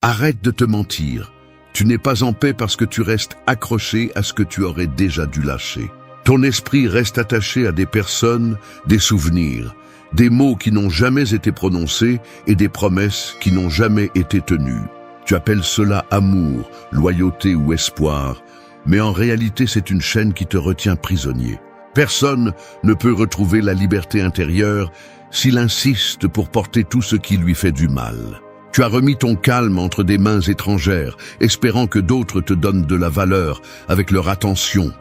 Arrête de te mentir. Tu n'es pas en paix parce que tu restes accroché à ce que tu aurais déjà dû lâcher. Ton esprit reste attaché à des personnes, des souvenirs, des mots qui n'ont jamais été prononcés et des promesses qui n'ont jamais été tenues. Tu appelles cela amour, loyauté ou espoir, mais en réalité c'est une chaîne qui te retient prisonnier. Personne ne peut retrouver la liberté intérieure s'il insiste pour porter tout ce qui lui fait du mal. Tu as remis ton calme entre des mains étrangères, espérant que d'autres te donnent de la valeur avec leur attention,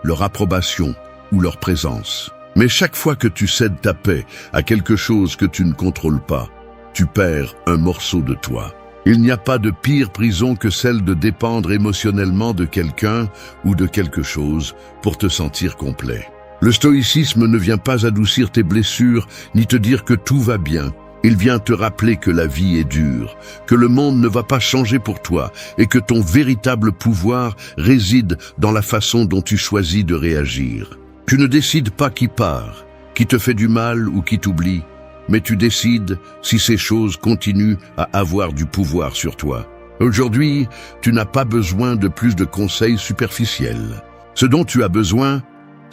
leur approbation ou leur présence. Mais chaque fois que tu cèdes ta paix à quelque chose que tu ne contrôles pas, tu perds un morceau de toi. Il n'y a pas de pire prison que celle de dépendre émotionnellement de quelqu'un ou de quelque chose pour te sentir complet. Le stoïcisme ne vient pas adoucir tes blessures ni te dire que tout va bien. Il vient te rappeler que la vie est dure, que le monde ne va pas changer pour toi et que ton véritable pouvoir réside dans la façon dont tu choisis de réagir. Tu ne décides pas qui part, qui te fait du mal ou qui t'oublie, mais tu décides si ces choses continuent à avoir du pouvoir sur toi. Aujourd'hui, tu n'as pas besoin de plus de conseils superficiels. Ce dont tu as besoin,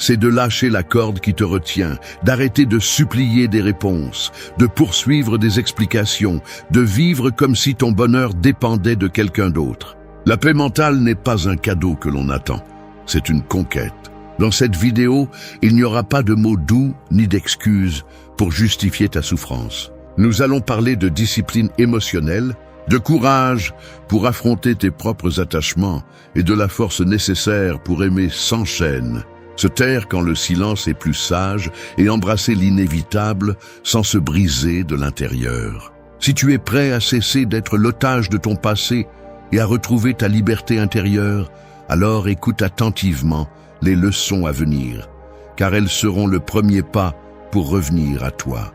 c'est de lâcher la corde qui te retient, d'arrêter de supplier des réponses, de poursuivre des explications, de vivre comme si ton bonheur dépendait de quelqu'un d'autre. La paix mentale n'est pas un cadeau que l'on attend, c'est une conquête. Dans cette vidéo, il n'y aura pas de mots doux ni d'excuses pour justifier ta souffrance. Nous allons parler de discipline émotionnelle, de courage pour affronter tes propres attachements et de la force nécessaire pour aimer sans chaîne. Se taire quand le silence est plus sage et embrasser l'inévitable sans se briser de l'intérieur. Si tu es prêt à cesser d'être l'otage de ton passé et à retrouver ta liberté intérieure, alors écoute attentivement les leçons à venir, car elles seront le premier pas pour revenir à toi.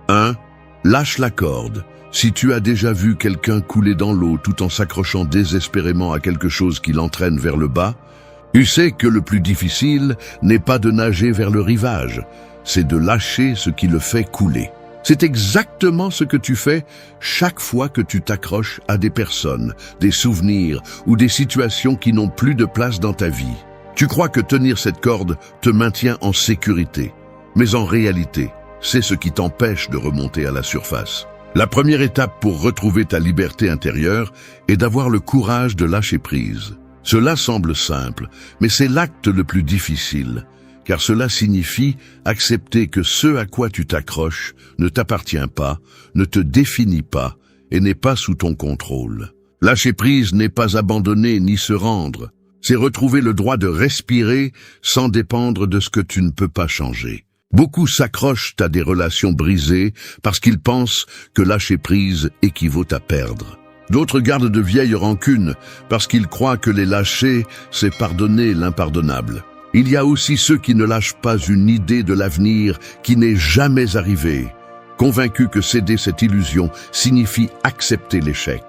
1. Lâche la corde. Si tu as déjà vu quelqu'un couler dans l'eau tout en s'accrochant désespérément à quelque chose qui l'entraîne vers le bas, tu sais que le plus difficile n'est pas de nager vers le rivage, c'est de lâcher ce qui le fait couler. C'est exactement ce que tu fais chaque fois que tu t'accroches à des personnes, des souvenirs ou des situations qui n'ont plus de place dans ta vie. Tu crois que tenir cette corde te maintient en sécurité, mais en réalité, c'est ce qui t'empêche de remonter à la surface. La première étape pour retrouver ta liberté intérieure est d'avoir le courage de lâcher prise. Cela semble simple, mais c'est l'acte le plus difficile, car cela signifie accepter que ce à quoi tu t'accroches ne t'appartient pas, ne te définit pas et n'est pas sous ton contrôle. Lâcher prise n'est pas abandonner ni se rendre, c'est retrouver le droit de respirer sans dépendre de ce que tu ne peux pas changer. Beaucoup s'accrochent à des relations brisées parce qu'ils pensent que lâcher prise équivaut à perdre. D'autres gardent de vieilles rancunes parce qu'ils croient que les lâcher, c'est pardonner l'impardonnable. Il y a aussi ceux qui ne lâchent pas une idée de l'avenir qui n'est jamais arrivée, convaincus que céder cette illusion signifie accepter l'échec.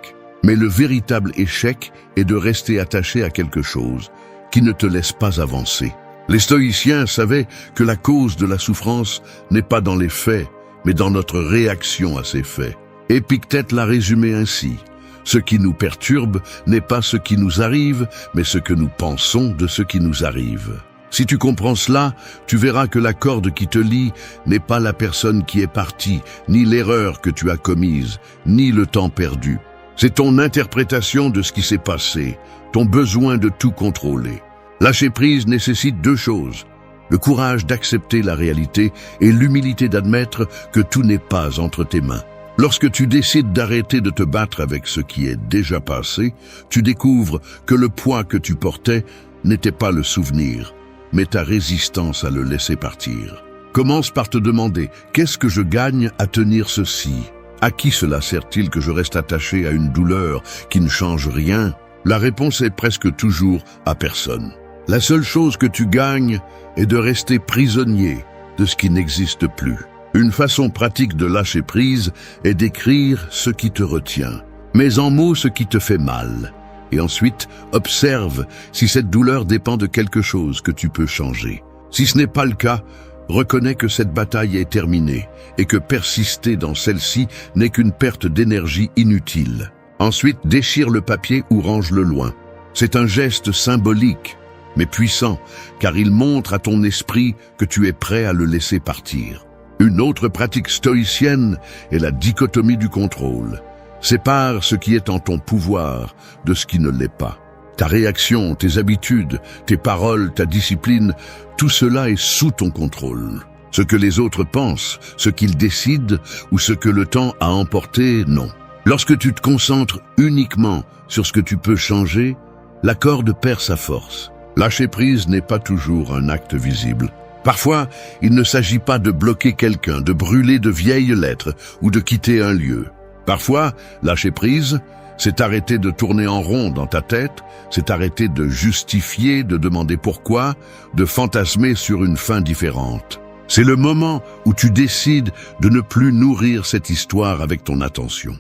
Mais le véritable échec est de rester attaché à quelque chose qui ne te laisse pas avancer. Les stoïciens savaient que la cause de la souffrance n'est pas dans les faits, mais dans notre réaction à ces faits. Épictète l'a résumé ainsi. Ce qui nous perturbe n'est pas ce qui nous arrive, mais ce que nous pensons de ce qui nous arrive. Si tu comprends cela, tu verras que la corde qui te lie n'est pas la personne qui est partie, ni l'erreur que tu as commise, ni le temps perdu. C'est ton interprétation de ce qui s'est passé, ton besoin de tout contrôler. Lâcher prise nécessite deux choses, le courage d'accepter la réalité et l'humilité d'admettre que tout n'est pas entre tes mains. Lorsque tu décides d'arrêter de te battre avec ce qui est déjà passé, tu découvres que le poids que tu portais n'était pas le souvenir, mais ta résistance à le laisser partir. Commence par te demander « Qu'est-ce que je gagne à tenir ceci ? À qui cela sert-il que je reste attaché à une douleur qui ne change rien ?» La réponse est presque toujours à personne. La seule chose que tu gagnes est de rester prisonnier de ce qui n'existe plus. Une façon pratique de lâcher prise est d'écrire ce qui te retient. Mets en mots ce qui te fait mal. Et ensuite, observe si cette douleur dépend de quelque chose que tu peux changer. Si ce n'est pas le cas, reconnais que cette bataille est terminée et que persister dans celle-ci n'est qu'une perte d'énergie inutile. Ensuite, déchire le papier ou range-le loin. C'est un geste symbolique, mais puissant, car il montre à ton esprit que tu es prêt à le laisser partir. Une autre pratique stoïcienne est la dichotomie du contrôle. Sépare ce qui est en ton pouvoir de ce qui ne l'est pas. Ta réaction, tes habitudes, tes paroles, ta discipline, tout cela est sous ton contrôle. Ce que les autres pensent, ce qu'ils décident ou ce que le temps a emporté, non. Lorsque tu te concentres uniquement sur ce que tu peux changer, la corde perd sa force. Lâcher prise n'est pas toujours un acte visible. Parfois, il ne s'agit pas de bloquer quelqu'un, de brûler de vieilles lettres ou de quitter un lieu. Parfois, lâcher prise, c'est arrêter de tourner en rond dans ta tête, c'est arrêter de justifier, de demander pourquoi, de fantasmer sur une fin différente. C'est le moment où tu décides de ne plus nourrir cette histoire avec ton attention.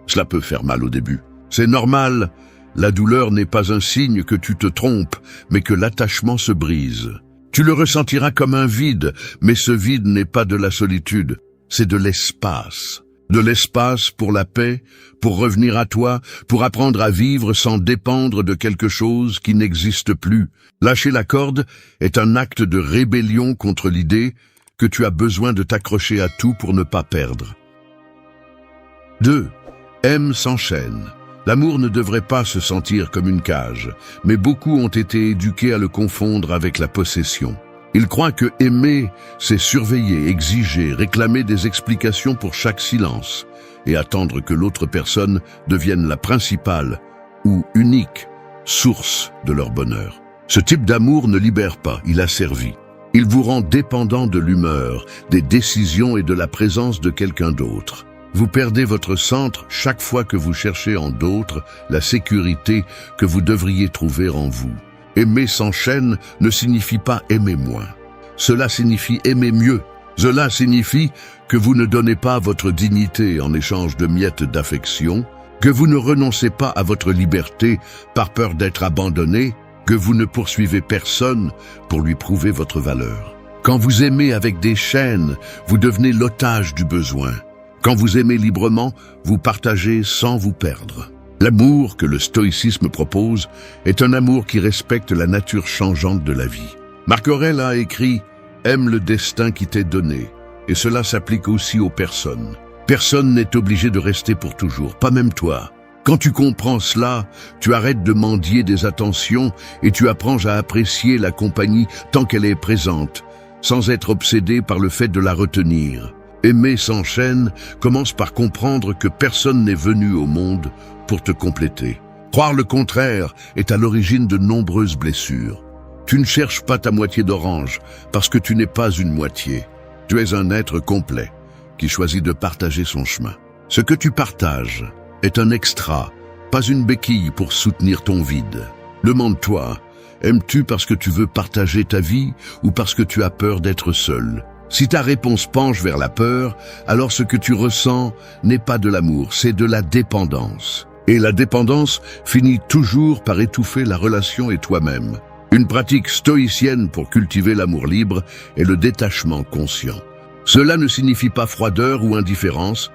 Cela peut faire mal au début. C'est normal, la douleur n'est pas un signe que tu te trompes, mais que l'attachement se brise. Tu le ressentiras comme un vide, mais ce vide n'est pas de la solitude, c'est de l'espace. De l'espace pour la paix, pour revenir à toi, pour apprendre à vivre sans dépendre de quelque chose qui n'existe plus. Lâcher la corde est un acte de rébellion contre l'idée que tu as besoin de t'accrocher à tout pour ne pas perdre. 2. Aime s'enchaîne. L'amour ne devrait pas se sentir comme une cage, mais beaucoup ont été éduqués à le confondre avec la possession. Ils croient que aimer, c'est surveiller, exiger, réclamer des explications pour chaque silence et attendre que l'autre personne devienne la principale ou unique source de leur bonheur. Ce type d'amour ne libère pas, il asservit. Il vous rend dépendant de l'humeur, des décisions et de la présence de quelqu'un d'autre. Vous perdez votre centre chaque fois que vous cherchez en d'autres la sécurité que vous devriez trouver en vous. Aimer s'enchaîne ne signifie pas aimer moins. Cela signifie aimer mieux. Cela signifie que vous ne donnez pas votre dignité en échange de miettes d'affection, que vous ne renoncez pas à votre liberté par peur d'être abandonné, que vous ne poursuivez personne pour lui prouver votre valeur. Quand vous aimez avec des chaînes, vous devenez l'otage du besoin. Quand vous aimez librement, vous partagez sans vous perdre. L'amour que le stoïcisme propose est un amour qui respecte la nature changeante de la vie. Marc Aurèle a écrit « Aime le destin qui t'est donné » et cela s'applique aussi aux personnes. Personne n'est obligé de rester pour toujours, pas même toi. Quand tu comprends cela, tu arrêtes de mendier des attentions et tu apprends à apprécier la compagnie tant qu'elle est présente, sans être obsédé par le fait de la retenir. Aimer s'enchaîne commence par comprendre que personne n'est venu au monde pour te compléter. Croire le contraire est à l'origine de nombreuses blessures. Tu ne cherches pas ta moitié d'orange parce que tu n'es pas une moitié. Tu es un être complet qui choisit de partager son chemin. Ce que tu partages est un extra, pas une béquille pour soutenir ton vide. Demande-toi, aimes-tu parce que tu veux partager ta vie ou parce que tu as peur d'être seul ? Si ta réponse penche vers la peur, alors ce que tu ressens n'est pas de l'amour, c'est de la dépendance. Et la dépendance finit toujours par étouffer la relation et toi-même. Une pratique stoïcienne pour cultiver l'amour libre est le détachement conscient. Cela ne signifie pas froideur ou indifférence.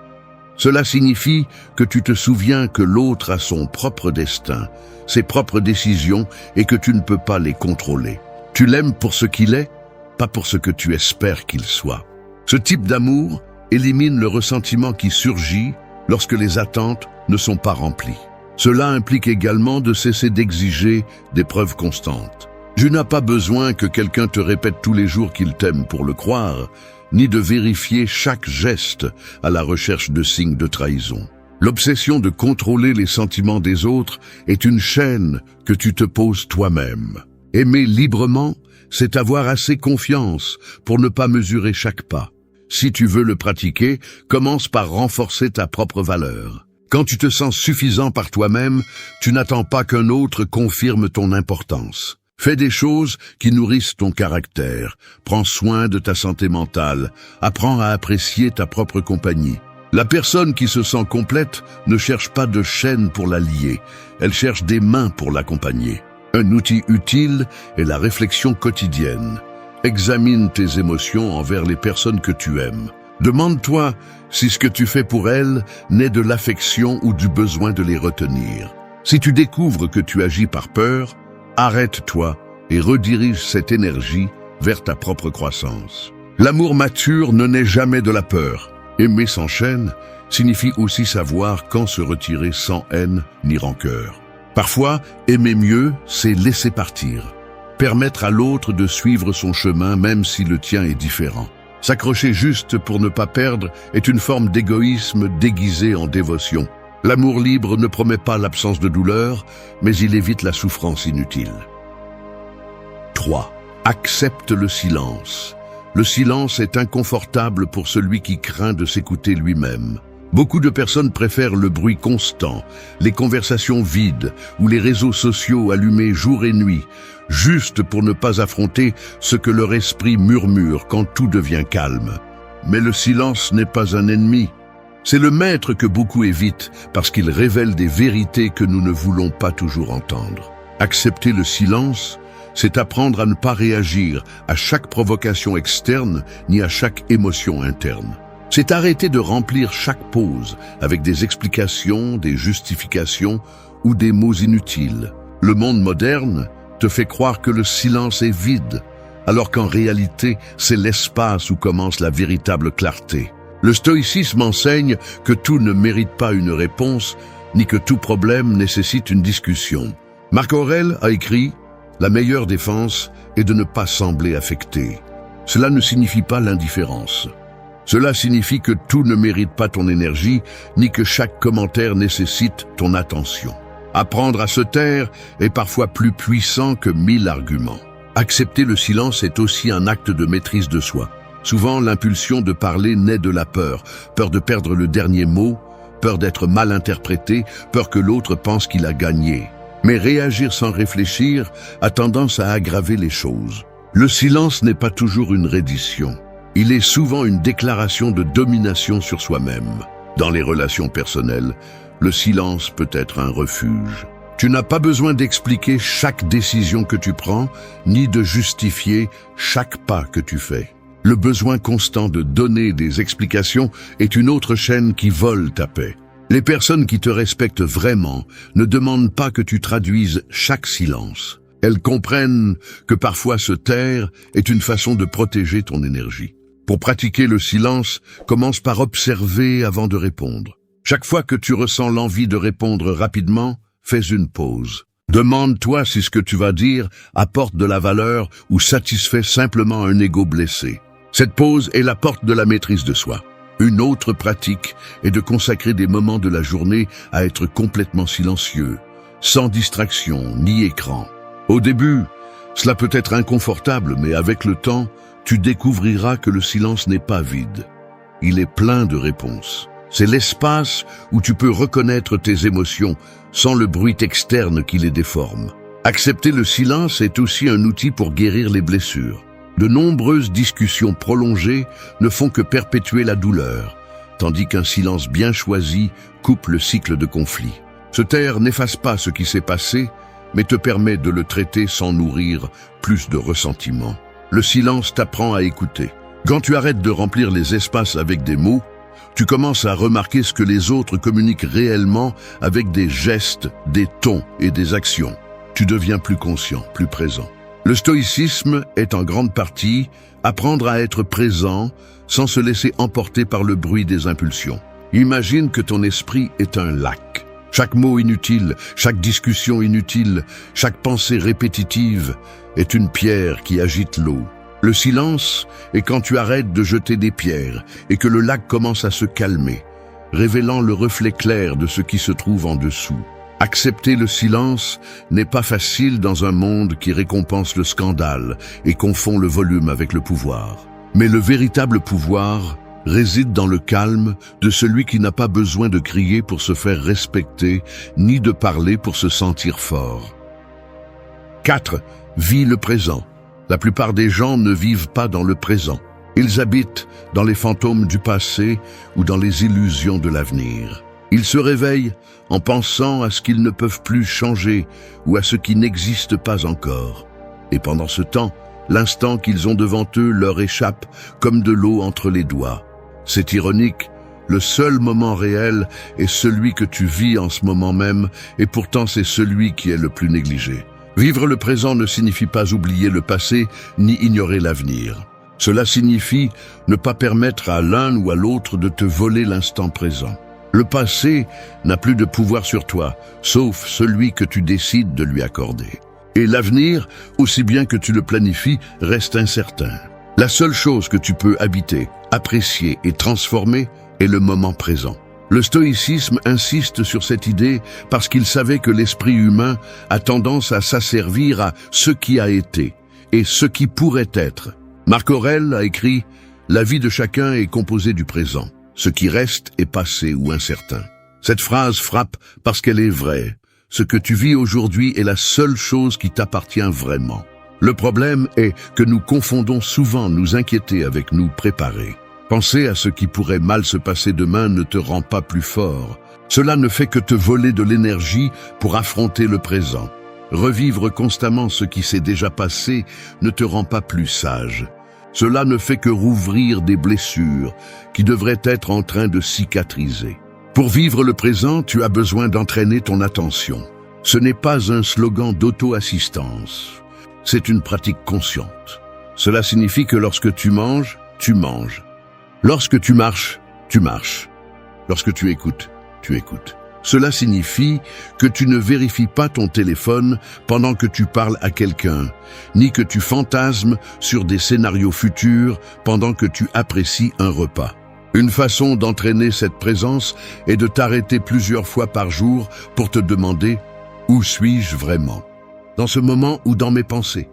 Cela signifie que tu te souviens que l'autre a son propre destin, ses propres décisions et que tu ne peux pas les contrôler. Tu l'aimes pour ce qu'il est, pas pour ce que tu espères qu'il soit. Ce type d'amour élimine le ressentiment qui surgit lorsque les attentes ne sont pas remplies. Cela implique également de cesser d'exiger des preuves constantes. Tu n'as pas besoin que quelqu'un te répète tous les jours qu'il t'aime pour le croire, ni de vérifier chaque geste à la recherche de signes de trahison. L'obsession de contrôler les sentiments des autres est une chaîne que tu te poses toi-même. Aimer librement, c'est avoir assez confiance pour ne pas mesurer chaque pas. Si tu veux le pratiquer, commence par renforcer ta propre valeur. Quand tu te sens suffisant par toi-même, tu n'attends pas qu'un autre confirme ton importance. Fais des choses qui nourrissent ton caractère. Prends soin de ta santé mentale. Apprends à apprécier ta propre compagnie. La personne qui se sent complète ne cherche pas de chaîne pour la lier. Elle cherche des mains pour l'accompagner. Un outil utile est la réflexion quotidienne. Examine tes émotions envers les personnes que tu aimes. Demande-toi si ce que tu fais pour elles naît de l'affection ou du besoin de les retenir. Si tu découvres que tu agis par peur, arrête-toi et redirige cette énergie vers ta propre croissance. L'amour mature ne naît jamais de la peur. Aimer sans chaîne signifie aussi savoir quand se retirer sans haine ni rancœur. Parfois, aimer mieux, c'est laisser partir. Permettre à l'autre de suivre son chemin même si le tien est différent. S'accrocher juste pour ne pas perdre est une forme d'égoïsme déguisée en dévotion. L'amour libre ne promet pas l'absence de douleur, mais il évite la souffrance inutile. 3. Accepte le silence. Le silence est inconfortable pour celui qui craint de s'écouter lui-même. Beaucoup de personnes préfèrent le bruit constant, les conversations vides ou les réseaux sociaux allumés jour et nuit, juste pour ne pas affronter ce que leur esprit murmure quand tout devient calme. Mais le silence n'est pas un ennemi. C'est le maître que beaucoup évitent parce qu'il révèle des vérités que nous ne voulons pas toujours entendre. Accepter le silence, c'est apprendre à ne pas réagir à chaque provocation externe ni à chaque émotion interne. C'est arrêter de remplir chaque pause avec des explications, des justifications ou des mots inutiles. Le monde moderne te fait croire que le silence est vide, alors qu'en réalité, c'est l'espace où commence la véritable clarté. Le stoïcisme enseigne que tout ne mérite pas une réponse, ni que tout problème nécessite une discussion. Marc Aurèle a écrit « La meilleure défense est de ne pas sembler affecté ». Cela ne signifie pas l'indifférence. Cela signifie que tout ne mérite pas ton énergie, ni que chaque commentaire nécessite ton attention. Apprendre à se taire est parfois plus puissant que 1000 arguments. Accepter le silence est aussi un acte de maîtrise de soi. Souvent, l'impulsion de parler naît de la peur. Peur de perdre le dernier mot, peur d'être mal interprété, peur que l'autre pense qu'il a gagné. Mais réagir sans réfléchir a tendance à aggraver les choses. Le silence n'est pas toujours une reddition. Il est souvent une déclaration de domination sur soi-même. Dans les relations personnelles, le silence peut être un refuge. Tu n'as pas besoin d'expliquer chaque décision que tu prends, ni de justifier chaque pas que tu fais. Le besoin constant de donner des explications est une autre chaîne qui vole ta paix. Les personnes qui te respectent vraiment ne demandent pas que tu traduises chaque silence. Elles comprennent que parfois se taire est une façon de protéger ton énergie. Pour pratiquer le silence, commence par observer avant de répondre. Chaque fois que tu ressens l'envie de répondre rapidement, fais une pause. Demande-toi si ce que tu vas dire apporte de la valeur ou satisfait simplement un ego blessé. Cette pause est la porte de la maîtrise de soi. Une autre pratique est de consacrer des moments de la journée à être complètement silencieux, sans distraction ni écran. Au début, cela peut être inconfortable, mais avec le temps, tu découvriras que le silence n'est pas vide. Il est plein de réponses. C'est l'espace où tu peux reconnaître tes émotions sans le bruit externe qui les déforme. Accepter le silence est aussi un outil pour guérir les blessures. De nombreuses discussions prolongées ne font que perpétuer la douleur, tandis qu'un silence bien choisi coupe le cycle de conflit. Se taire n'efface pas ce qui s'est passé, mais te permet de le traiter sans nourrir plus de ressentiment. Le silence t'apprend à écouter. Quand tu arrêtes de remplir les espaces avec des mots, tu commences à remarquer ce que les autres communiquent réellement avec des gestes, des tons et des actions. Tu deviens plus conscient, plus présent. Le stoïcisme est en grande partie apprendre à être présent sans se laisser emporter par le bruit des impulsions. Imagine que ton esprit est un lac. Chaque mot inutile, chaque discussion inutile, chaque pensée répétitive est une pierre qui agite l'eau. Le silence est quand tu arrêtes de jeter des pierres et que le lac commence à se calmer, révélant le reflet clair de ce qui se trouve en dessous. Accepter le silence n'est pas facile dans un monde qui récompense le scandale et confond le volume avec le pouvoir. Mais le véritable pouvoir réside dans le calme de celui qui n'a pas besoin de crier pour se faire respecter, ni de parler pour se sentir fort. 4. Vis le présent. La plupart des gens ne vivent pas dans le présent. Ils habitent dans les fantômes du passé ou dans les illusions de l'avenir. Ils se réveillent en pensant à ce qu'ils ne peuvent plus changer ou à ce qui n'existe pas encore. Et pendant ce temps, l'instant qu'ils ont devant eux leur échappe comme de l'eau entre les doigts. C'est ironique, le seul moment réel est celui que tu vis en ce moment même, et pourtant c'est celui qui est le plus négligé. Vivre le présent ne signifie pas oublier le passé, ni ignorer l'avenir. Cela signifie ne pas permettre à l'un ou à l'autre de te voler l'instant présent. Le passé n'a plus de pouvoir sur toi, sauf celui que tu décides de lui accorder. Et l'avenir, aussi bien que tu le planifies, reste incertain. La seule chose que tu peux habiter, apprécier et transformer est le moment présent. Le stoïcisme insiste sur cette idée parce qu'il savait que l'esprit humain a tendance à s'asservir à ce qui a été et ce qui pourrait être. Marc Aurèle a écrit « La vie de chacun est composée du présent. Ce qui reste est passé ou incertain. » Cette phrase frappe parce qu'elle est vraie. Ce que tu vis aujourd'hui est la seule chose qui t'appartient vraiment. Le problème est que nous confondons souvent nous inquiéter avec nous préparer. Penser à ce qui pourrait mal se passer demain ne te rend pas plus fort. Cela ne fait que te voler de l'énergie pour affronter le présent. Revivre constamment ce qui s'est déjà passé ne te rend pas plus sage. Cela ne fait que rouvrir des blessures qui devraient être en train de cicatriser. Pour vivre le présent, tu as besoin d'entraîner ton attention. Ce n'est pas un slogan d'auto-assistance. C'est une pratique consciente. Cela signifie que lorsque tu manges, tu manges. Lorsque tu marches, tu marches. Lorsque tu écoutes, tu écoutes. Cela signifie que tu ne vérifies pas ton téléphone pendant que tu parles à quelqu'un, ni que tu fantasmes sur des scénarios futurs pendant que tu apprécies un repas. Une façon d'entraîner cette présence est de t'arrêter plusieurs fois par jour pour te demander « Où suis-je vraiment ?» Dans ce moment ou dans mes pensées.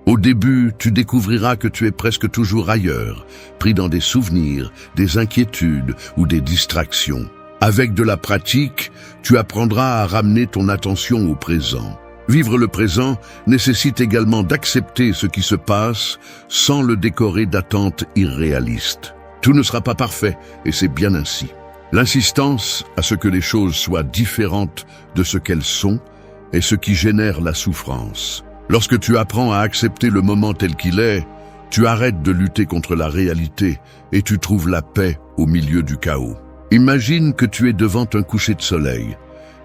Au début, tu découvriras que tu es presque toujours ailleurs, pris dans des souvenirs, des inquiétudes ou des distractions. Avec de la pratique, tu apprendras à ramener ton attention au présent. Vivre le présent nécessite également d'accepter ce qui se passe sans le décorer d'attentes irréalistes. Tout ne sera pas parfait, et c'est bien ainsi. L'insistance à ce que les choses soient différentes de ce qu'elles sont est ce qui génère la souffrance. Lorsque tu apprends à accepter le moment tel qu'il est, tu arrêtes de lutter contre la réalité et tu trouves la paix au milieu du chaos. Imagine que tu es devant un coucher de soleil,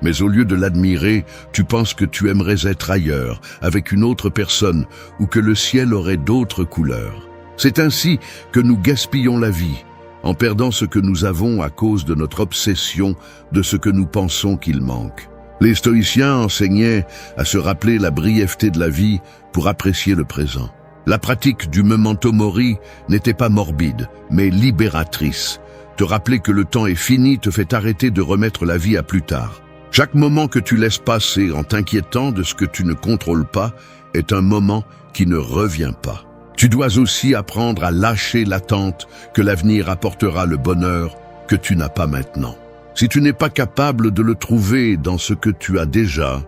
mais au lieu de l'admirer, tu penses que tu aimerais être ailleurs, avec une autre personne, ou que le ciel aurait d'autres couleurs. C'est ainsi que nous gaspillons la vie, en perdant ce que nous avons à cause de notre obsession de ce que nous pensons qu'il manque. Les stoïciens enseignaient à se rappeler la brièveté de la vie pour apprécier le présent. La pratique du memento mori n'était pas morbide, mais libératrice. Te rappeler que le temps est fini te fait arrêter de remettre la vie à plus tard. Chaque moment que tu laisses passer en t'inquiétant de ce que tu ne contrôles pas est un moment qui ne revient pas. Tu dois aussi apprendre à lâcher l'attente que l'avenir apportera le bonheur que tu n'as pas maintenant. Si tu n'es pas capable de le trouver dans ce que tu as déjà,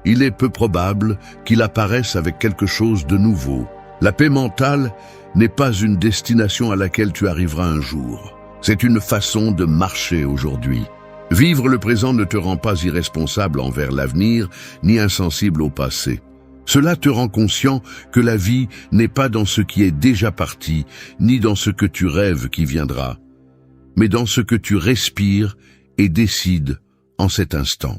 il est peu probable qu'il apparaisse avec quelque chose de nouveau. La paix mentale n'est pas une destination à laquelle tu arriveras un jour. C'est une façon de marcher aujourd'hui. Vivre le présent ne te rend pas irresponsable envers l'avenir, ni insensible au passé. Cela te rend conscient que la vie n'est pas dans ce qui est déjà parti, ni dans ce que tu rêves qui viendra, mais dans ce que tu respires et décides en cet instant.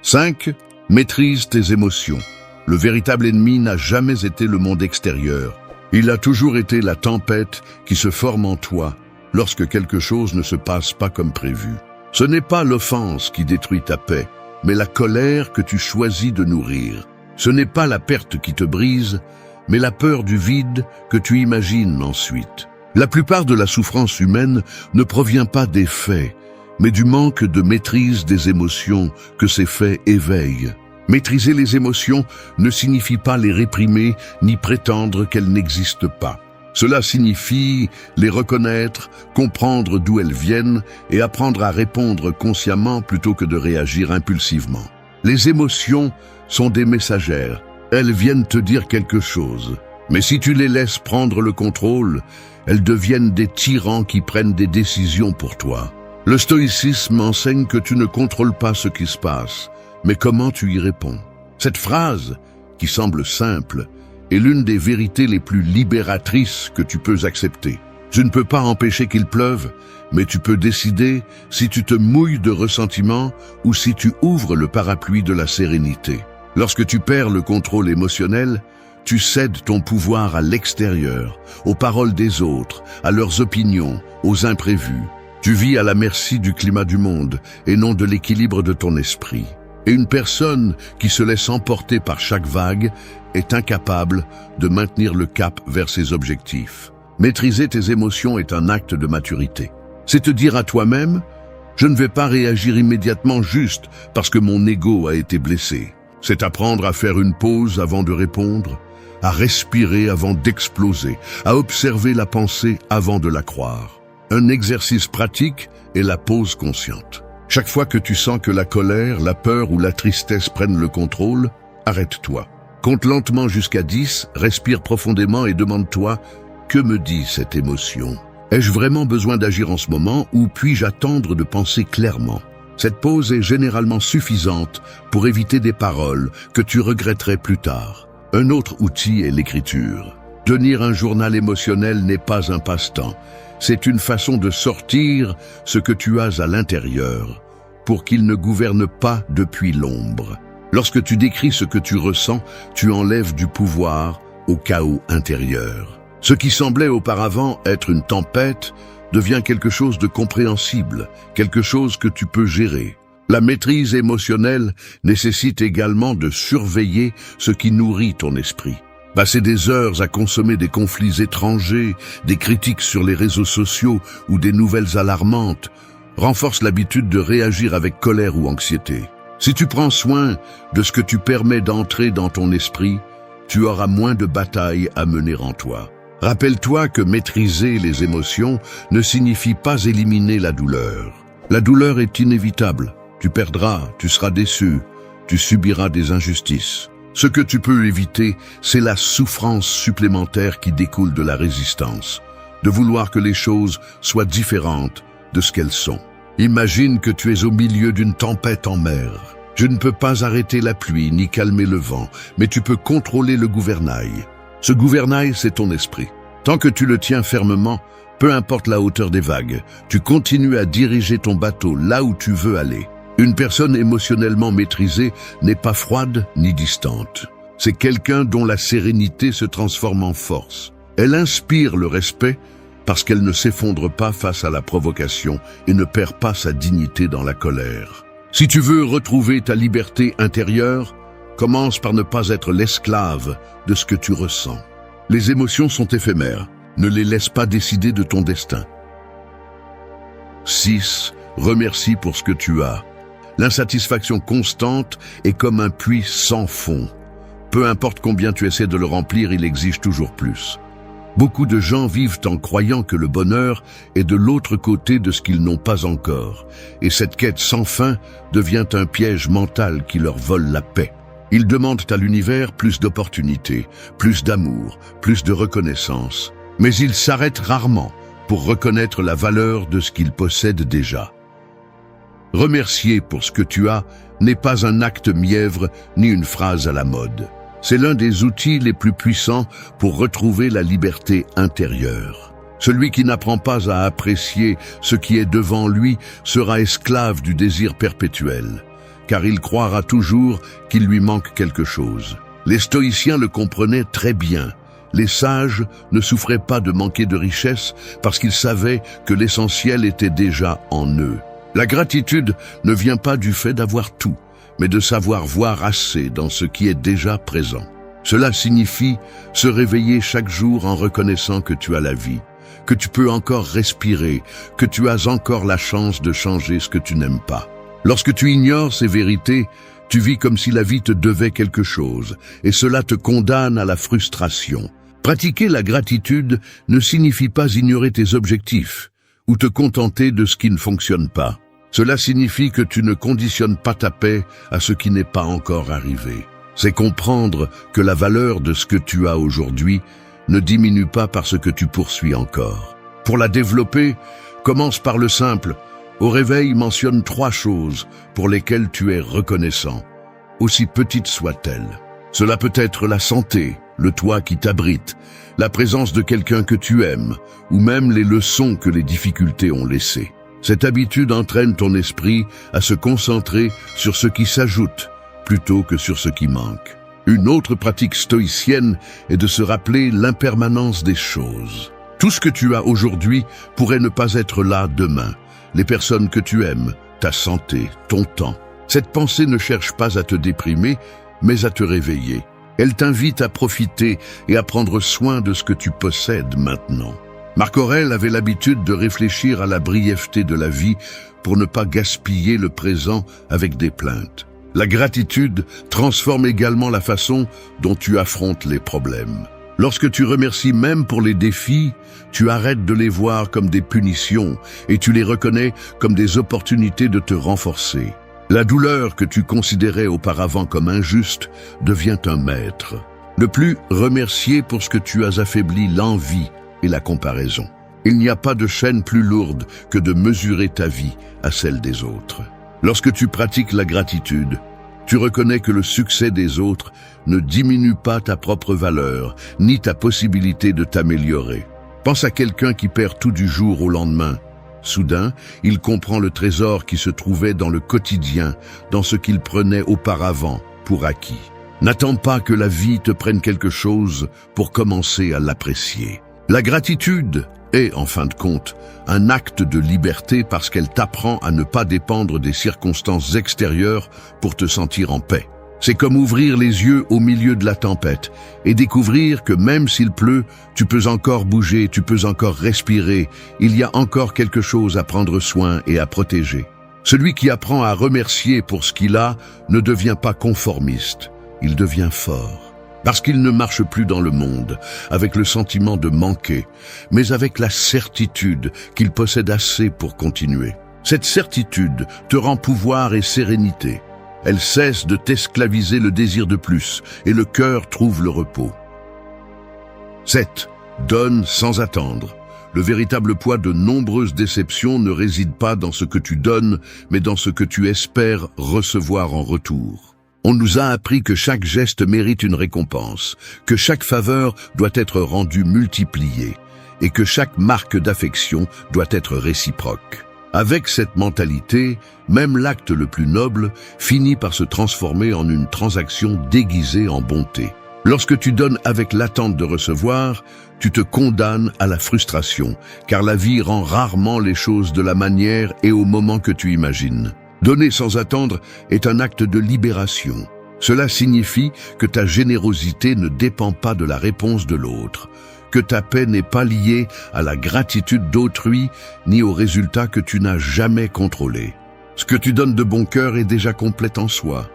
5. Maîtrise tes émotions. Le véritable ennemi n'a jamais été le monde extérieur. Il a toujours été la tempête qui se forme en toi lorsque quelque chose ne se passe pas comme prévu. Ce n'est pas l'offense qui détruit ta paix, mais la colère que tu choisis de nourrir. Ce n'est pas la perte qui te brise, mais la peur du vide que tu imagines ensuite. La plupart de la souffrance humaine ne provient pas des faits, mais du manque de maîtrise des émotions que ces faits éveillent. Maîtriser les émotions ne signifie pas les réprimer ni prétendre qu'elles n'existent pas. Cela signifie les reconnaître, comprendre d'où elles viennent et apprendre à répondre consciemment plutôt que de réagir impulsivement. Les émotions sont des messagères. Elles viennent te dire quelque chose. Mais si tu les laisses prendre le contrôle, elles deviennent des tyrans qui prennent des décisions pour toi. Le stoïcisme enseigne que tu ne contrôles pas ce qui se passe, mais comment tu y réponds. Cette phrase, qui semble simple, est l'une des vérités les plus libératrices que tu peux accepter. Tu ne peux pas empêcher qu'il pleuve, mais tu peux décider si tu te mouilles de ressentiment ou si tu ouvres le parapluie de la sérénité. Lorsque tu perds le contrôle émotionnel, tu cèdes ton pouvoir à l'extérieur, aux paroles des autres, à leurs opinions, aux imprévus. Tu vis à la merci du climat du monde et non de l'équilibre de ton esprit. Et une personne qui se laisse emporter par chaque vague est incapable de maintenir le cap vers ses objectifs. Maîtriser tes émotions est un acte de maturité. C'est te dire à toi-même, je ne vais pas réagir immédiatement juste parce que mon ego a été blessé. C'est apprendre à faire une pause avant de répondre, à respirer avant d'exploser, à observer la pensée avant de la croire. Un exercice pratique est la pause consciente. Chaque fois que tu sens que la colère, la peur ou la tristesse prennent le contrôle, arrête-toi. Compte lentement jusqu'à 10, respire profondément et demande-toi « Que me dit cette émotion ? Ai-je vraiment besoin d'agir en ce moment ou puis-je attendre de penser clairement ?» Cette pause est généralement suffisante pour éviter des paroles que tu regretterais plus tard. Un autre outil est l'écriture. Tenir un journal émotionnel n'est pas un passe-temps. C'est une façon de sortir ce que tu as à l'intérieur pour qu'il ne gouverne pas depuis l'ombre. Lorsque tu décris ce que tu ressens, tu enlèves du pouvoir au chaos intérieur. Ce qui semblait auparavant être une tempête devient quelque chose de compréhensible, quelque chose que tu peux gérer. La maîtrise émotionnelle nécessite également de surveiller ce qui nourrit ton esprit. Passer des heures à consommer des conflits étrangers, des critiques sur les réseaux sociaux ou des nouvelles alarmantes renforce l'habitude de réagir avec colère ou anxiété. Si tu prends soin de ce que tu permets d'entrer dans ton esprit, tu auras moins de batailles à mener en toi. Rappelle-toi que maîtriser les émotions ne signifie pas éliminer la douleur. La douleur est inévitable. Tu perdras, tu seras déçu, tu subiras des injustices. Ce que tu peux éviter, c'est la souffrance supplémentaire qui découle de la résistance, de vouloir que les choses soient différentes de ce qu'elles sont. Imagine que tu es au milieu d'une tempête en mer. Je ne peux pas arrêter la pluie ni calmer le vent, mais tu peux contrôler le gouvernail. Ce gouvernail, c'est ton esprit. Tant que tu le tiens fermement, peu importe la hauteur des vagues, tu continues à diriger ton bateau là où tu veux aller. Une personne émotionnellement maîtrisée n'est pas froide ni distante. C'est quelqu'un dont la sérénité se transforme en force. Elle inspire le respect parce qu'elle ne s'effondre pas face à la provocation et ne perd pas sa dignité dans la colère. Si tu veux retrouver ta liberté intérieure, commence par ne pas être l'esclave de ce que tu ressens. Les émotions sont éphémères. Ne les laisse pas décider de ton destin. 6. Remercie pour ce que tu as. L'insatisfaction constante est comme un puits sans fond. Peu importe combien tu essaies de le remplir, il exige toujours plus. Beaucoup de gens vivent en croyant que le bonheur est de l'autre côté de ce qu'ils n'ont pas encore. Et cette quête sans fin devient un piège mental qui leur vole la paix. Ils demandent à l'univers plus d'opportunités, plus d'amour, plus de reconnaissance. Mais ils s'arrêtent rarement pour reconnaître la valeur de ce qu'ils possèdent déjà. Remercier pour ce que tu as n'est pas un acte mièvre ni une phrase à la mode. C'est l'un des outils les plus puissants pour retrouver la liberté intérieure. Celui qui n'apprend pas à apprécier ce qui est devant lui sera esclave du désir perpétuel, car il croira toujours qu'il lui manque quelque chose. Les stoïciens le comprenaient très bien. Les sages ne souffraient pas de manquer de richesse parce qu'ils savaient que l'essentiel était déjà en eux. La gratitude ne vient pas du fait d'avoir tout, mais de savoir voir assez dans ce qui est déjà présent. Cela signifie se réveiller chaque jour en reconnaissant que tu as la vie, que tu peux encore respirer, que tu as encore la chance de changer ce que tu n'aimes pas. Lorsque tu ignores ces vérités, tu vis comme si la vie te devait quelque chose, et cela te condamne à la frustration. Pratiquer la gratitude ne signifie pas ignorer tes objectifs, ou te contenter de ce qui ne fonctionne pas. Cela signifie que tu ne conditionnes pas ta paix à ce qui n'est pas encore arrivé. C'est comprendre que la valeur de ce que tu as aujourd'hui ne diminue pas parce que tu poursuis encore. Pour la développer, commence par le simple. Au réveil, mentionne 3 choses pour lesquelles tu es reconnaissant, aussi petites soient-elles. Cela peut être la santé, le toit qui t'abrite, la présence de quelqu'un que tu aimes, ou même les leçons que les difficultés ont laissées. Cette habitude entraîne ton esprit à se concentrer sur ce qui s'ajoute, plutôt que sur ce qui manque. Une autre pratique stoïcienne est de se rappeler l'impermanence des choses. Tout ce que tu as aujourd'hui pourrait ne pas être là demain. Les personnes que tu aimes, ta santé, ton temps. Cette pensée ne cherche pas à te déprimer, mais à te réveiller. Elle t'invite à profiter et à prendre soin de ce que tu possèdes maintenant. Marc Aurèle avait l'habitude de réfléchir à la brièveté de la vie pour ne pas gaspiller le présent avec des plaintes. La gratitude transforme également la façon dont tu affrontes les problèmes. Lorsque tu remercies même pour les défis, tu arrêtes de les voir comme des punitions et tu les reconnais comme des opportunités de te renforcer. La douleur que tu considérais auparavant comme injuste devient un maître. Ne plus remercier pour ce que tu as affaibli l'envie et la comparaison. Il n'y a pas de chaîne plus lourde que de mesurer ta vie à celle des autres. Lorsque tu pratiques la gratitude, tu reconnais que le succès des autres ne diminue pas ta propre valeur, ni ta possibilité de t'améliorer. Pense à quelqu'un qui perd tout du jour au lendemain. Soudain, il comprend le trésor qui se trouvait dans le quotidien, dans ce qu'il prenait auparavant pour acquis. N'attends pas que la vie te prenne quelque chose pour commencer à l'apprécier. La gratitude est, en fin de compte, un acte de liberté parce qu'elle t'apprend à ne pas dépendre des circonstances extérieures pour te sentir en paix. C'est comme ouvrir les yeux au milieu de la tempête et découvrir que même s'il pleut, tu peux encore bouger, tu peux encore respirer. Il y a encore quelque chose à prendre soin et à protéger. Celui qui apprend à remercier pour ce qu'il a ne devient pas conformiste, il devient fort. Parce qu'il ne marche plus dans le monde avec le sentiment de manquer, mais avec la certitude qu'il possède assez pour continuer. Cette certitude te rend pouvoir et sérénité. Elle cesse de t'esclaviser le désir de plus et le cœur trouve le repos. 7. Donne sans attendre. Le véritable poids de nombreuses déceptions ne réside pas dans ce que tu donnes, mais dans ce que tu espères recevoir en retour. On nous a appris que chaque geste mérite une récompense, que chaque faveur doit être rendue multipliée et que chaque marque d'affection doit être réciproque. Avec cette mentalité, même l'acte le plus noble finit par se transformer en une transaction déguisée en bonté. Lorsque tu donnes avec l'attente de recevoir, tu te condamnes à la frustration, car la vie rend rarement les choses de la manière et au moment que tu imagines. Donner sans attendre est un acte de libération. Cela signifie que ta générosité ne dépend pas de la réponse de l'autre, que ta paix n'est pas liée à la gratitude d'autrui ni aux résultats que tu n'as jamais contrôlés. Ce que tu donnes de bon cœur est déjà complet en soi.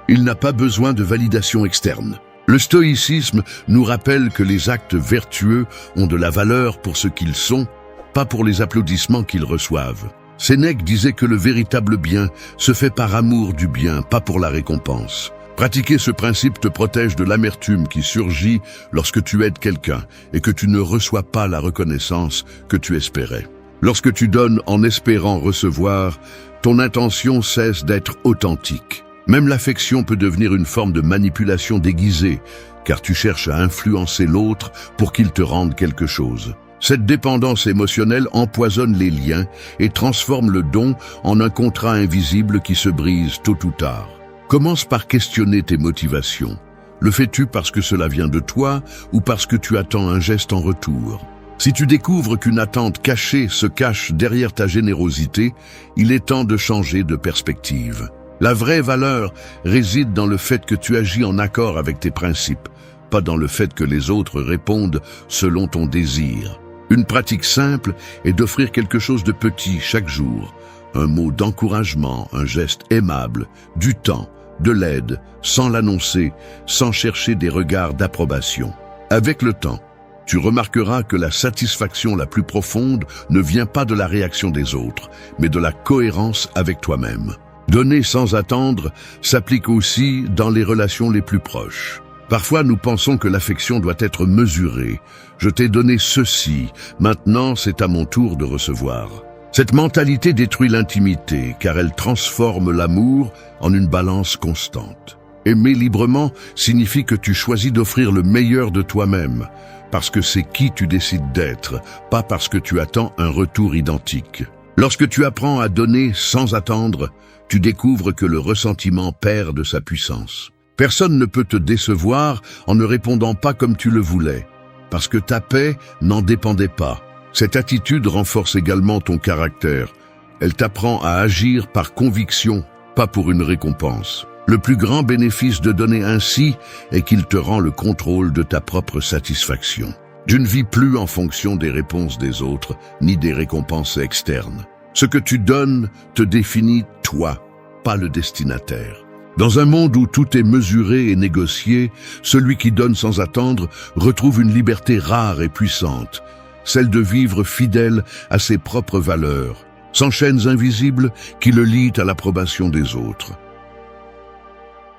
Il n'a pas besoin de validation externe. Le stoïcisme nous rappelle que les actes vertueux ont de la valeur pour ce qu'ils sont, pas pour les applaudissements qu'ils reçoivent. Sénèque disait que le véritable bien se fait par amour du bien, pas pour la récompense. Pratiquer ce principe te protège de l'amertume qui surgit lorsque tu aides quelqu'un et que tu ne reçois pas la reconnaissance que tu espérais. Lorsque tu donnes en espérant recevoir, ton intention cesse d'être authentique. Même l'affection peut devenir une forme de manipulation déguisée, car tu cherches à influencer l'autre pour qu'il te rende quelque chose. Cette dépendance émotionnelle empoisonne les liens et transforme le don en un contrat invisible qui se brise tôt ou tard. Commence par questionner tes motivations. Le fais-tu parce que cela vient de toi ou parce que tu attends un geste en retour? Si tu découvres qu'une attente cachée se cache derrière ta générosité, il est temps de changer de perspective. La vraie valeur réside dans le fait que tu agis en accord avec tes principes, pas dans le fait que les autres répondent selon ton désir. Une pratique simple est d'offrir quelque chose de petit chaque jour. Un mot d'encouragement, un geste aimable, du temps, de l'aide, sans l'annoncer, sans chercher des regards d'approbation. Avec le temps, tu remarqueras que la satisfaction la plus profonde ne vient pas de la réaction des autres, mais de la cohérence avec toi-même. Donner sans attendre s'applique aussi dans les relations les plus proches. Parfois, nous pensons que l'affection doit être mesurée. Je t'ai donné ceci, maintenant c'est à mon tour de recevoir. Cette mentalité détruit l'intimité, car elle transforme l'amour en une balance constante. Aimer librement signifie que tu choisis d'offrir le meilleur de toi-même, parce que c'est qui tu décides d'être, pas parce que tu attends un retour identique. Lorsque tu apprends à donner sans attendre, tu découvres que le ressentiment perd de sa puissance. Personne ne peut te décevoir en ne répondant pas comme tu le voulais, parce que ta paix n'en dépendait pas. Cette attitude renforce également ton caractère. Elle t'apprend à agir par conviction, pas pour une récompense. Le plus grand bénéfice de donner ainsi est qu'il te rend le contrôle de ta propre satisfaction. Tu ne vis plus en fonction des réponses des autres, ni des récompenses externes. Ce que tu donnes te définit toi, pas le destinataire. Dans un monde où tout est mesuré et négocié, celui qui donne sans attendre retrouve une liberté rare et puissante, celle de vivre fidèle à ses propres valeurs, sans chaînes invisibles qui le lient à l'approbation des autres.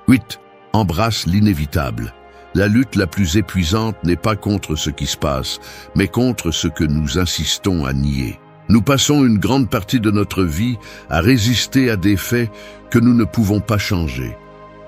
8. Embrasse l'inévitable. La lutte la plus épuisante n'est pas contre ce qui se passe, mais contre ce que nous insistons à nier. Nous passons une grande partie de notre vie à résister à des faits que nous ne pouvons pas changer.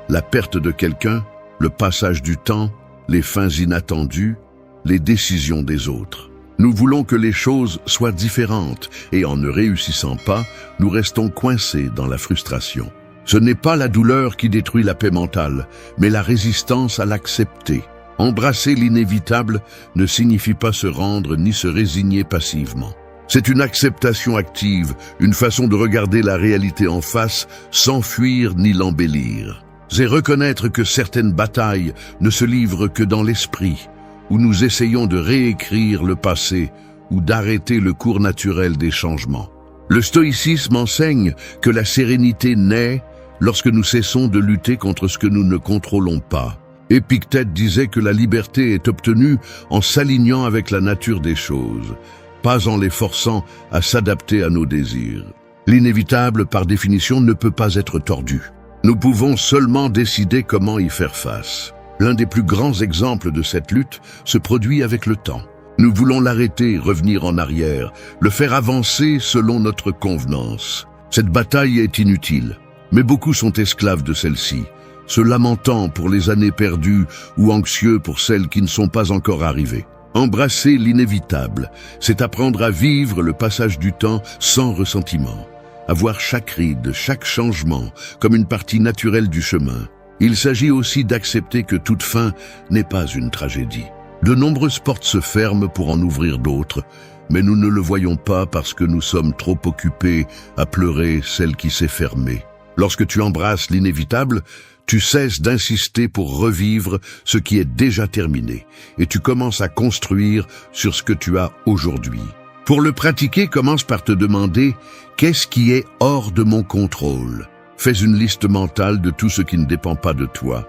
La perte de quelqu'un, le passage du temps, les fins inattendues, les décisions des autres. Nous voulons que les choses soient différentes et en ne réussissant pas, nous restons coincés dans la frustration. Ce n'est pas la douleur qui détruit la paix mentale, mais la résistance à l'accepter. Embrasser l'inévitable ne signifie pas se rendre ni se résigner passivement. C'est une acceptation active, une façon de regarder la réalité en face sans fuir ni l'embellir. C'est reconnaître que certaines batailles ne se livrent que dans l'esprit, où nous essayons de réécrire le passé ou d'arrêter le cours naturel des changements. Le stoïcisme enseigne que la sérénité naît lorsque nous cessons de lutter contre ce que nous ne contrôlons pas. Épictète disait que la liberté est obtenue en s'alignant avec la nature des choses, pas en les forçant à s'adapter à nos désirs. L'inévitable, par définition, ne peut pas être tordu. Nous pouvons seulement décider comment y faire face. L'un des plus grands exemples de cette lutte se produit avec le temps. Nous voulons l'arrêter, revenir en arrière, le faire avancer selon notre convenance. Cette bataille est inutile, mais beaucoup sont esclaves de celle-ci, se lamentant pour les années perdues ou anxieux pour celles qui ne sont pas encore arrivées. Embrasser l'inévitable, c'est apprendre à vivre le passage du temps sans ressentiment, à voir chaque ride, chaque changement comme une partie naturelle du chemin. Il s'agit aussi d'accepter que toute fin n'est pas une tragédie. De nombreuses portes se ferment pour en ouvrir d'autres, mais nous ne le voyons pas parce que nous sommes trop occupés à pleurer celle qui s'est fermée. Lorsque tu embrasses l'inévitable, tu cesses d'insister pour revivre ce qui est déjà terminé et tu commences à construire sur ce que tu as aujourd'hui. Pour le pratiquer, commence par te demander « Qu'est-ce qui est hors de mon contrôle ?» Fais une liste mentale de tout ce qui ne dépend pas de toi,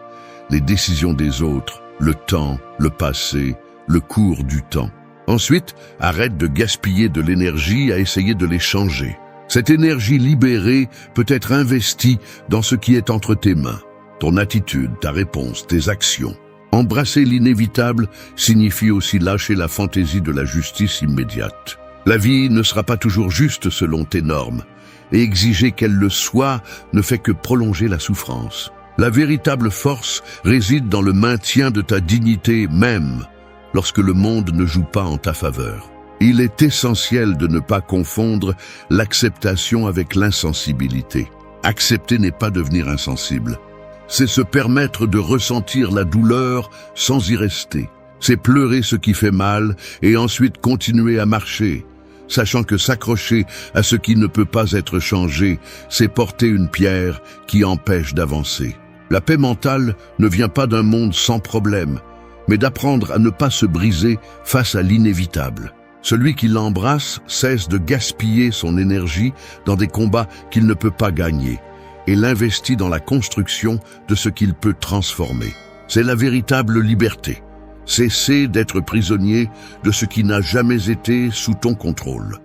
les décisions des autres, le temps, le passé, le cours du temps. Ensuite, arrête de gaspiller de l'énergie à essayer de les changer. Cette énergie libérée peut être investie dans ce qui est entre tes mains. Ton attitude, ta réponse, tes actions. Embrasser l'inévitable signifie aussi lâcher la fantaisie de la justice immédiate. La vie ne sera pas toujours juste selon tes normes, et exiger qu'elle le soit ne fait que prolonger la souffrance. La véritable force réside dans le maintien de ta dignité même, lorsque le monde ne joue pas en ta faveur. Il est essentiel de ne pas confondre l'acceptation avec l'insensibilité. Accepter n'est pas devenir insensible. C'est se permettre de ressentir la douleur sans y rester. C'est pleurer ce qui fait mal et ensuite continuer à marcher, sachant que s'accrocher à ce qui ne peut pas être changé, c'est porter une pierre qui empêche d'avancer. La paix mentale ne vient pas d'un monde sans problème, mais d'apprendre à ne pas se briser face à l'inévitable. Celui qui l'embrasse cesse de gaspiller son énergie dans des combats qu'il ne peut pas gagner et l'investit dans la construction de ce qu'il peut transformer. C'est la véritable liberté. Cesser d'être prisonnier de ce qui n'a jamais été sous ton contrôle.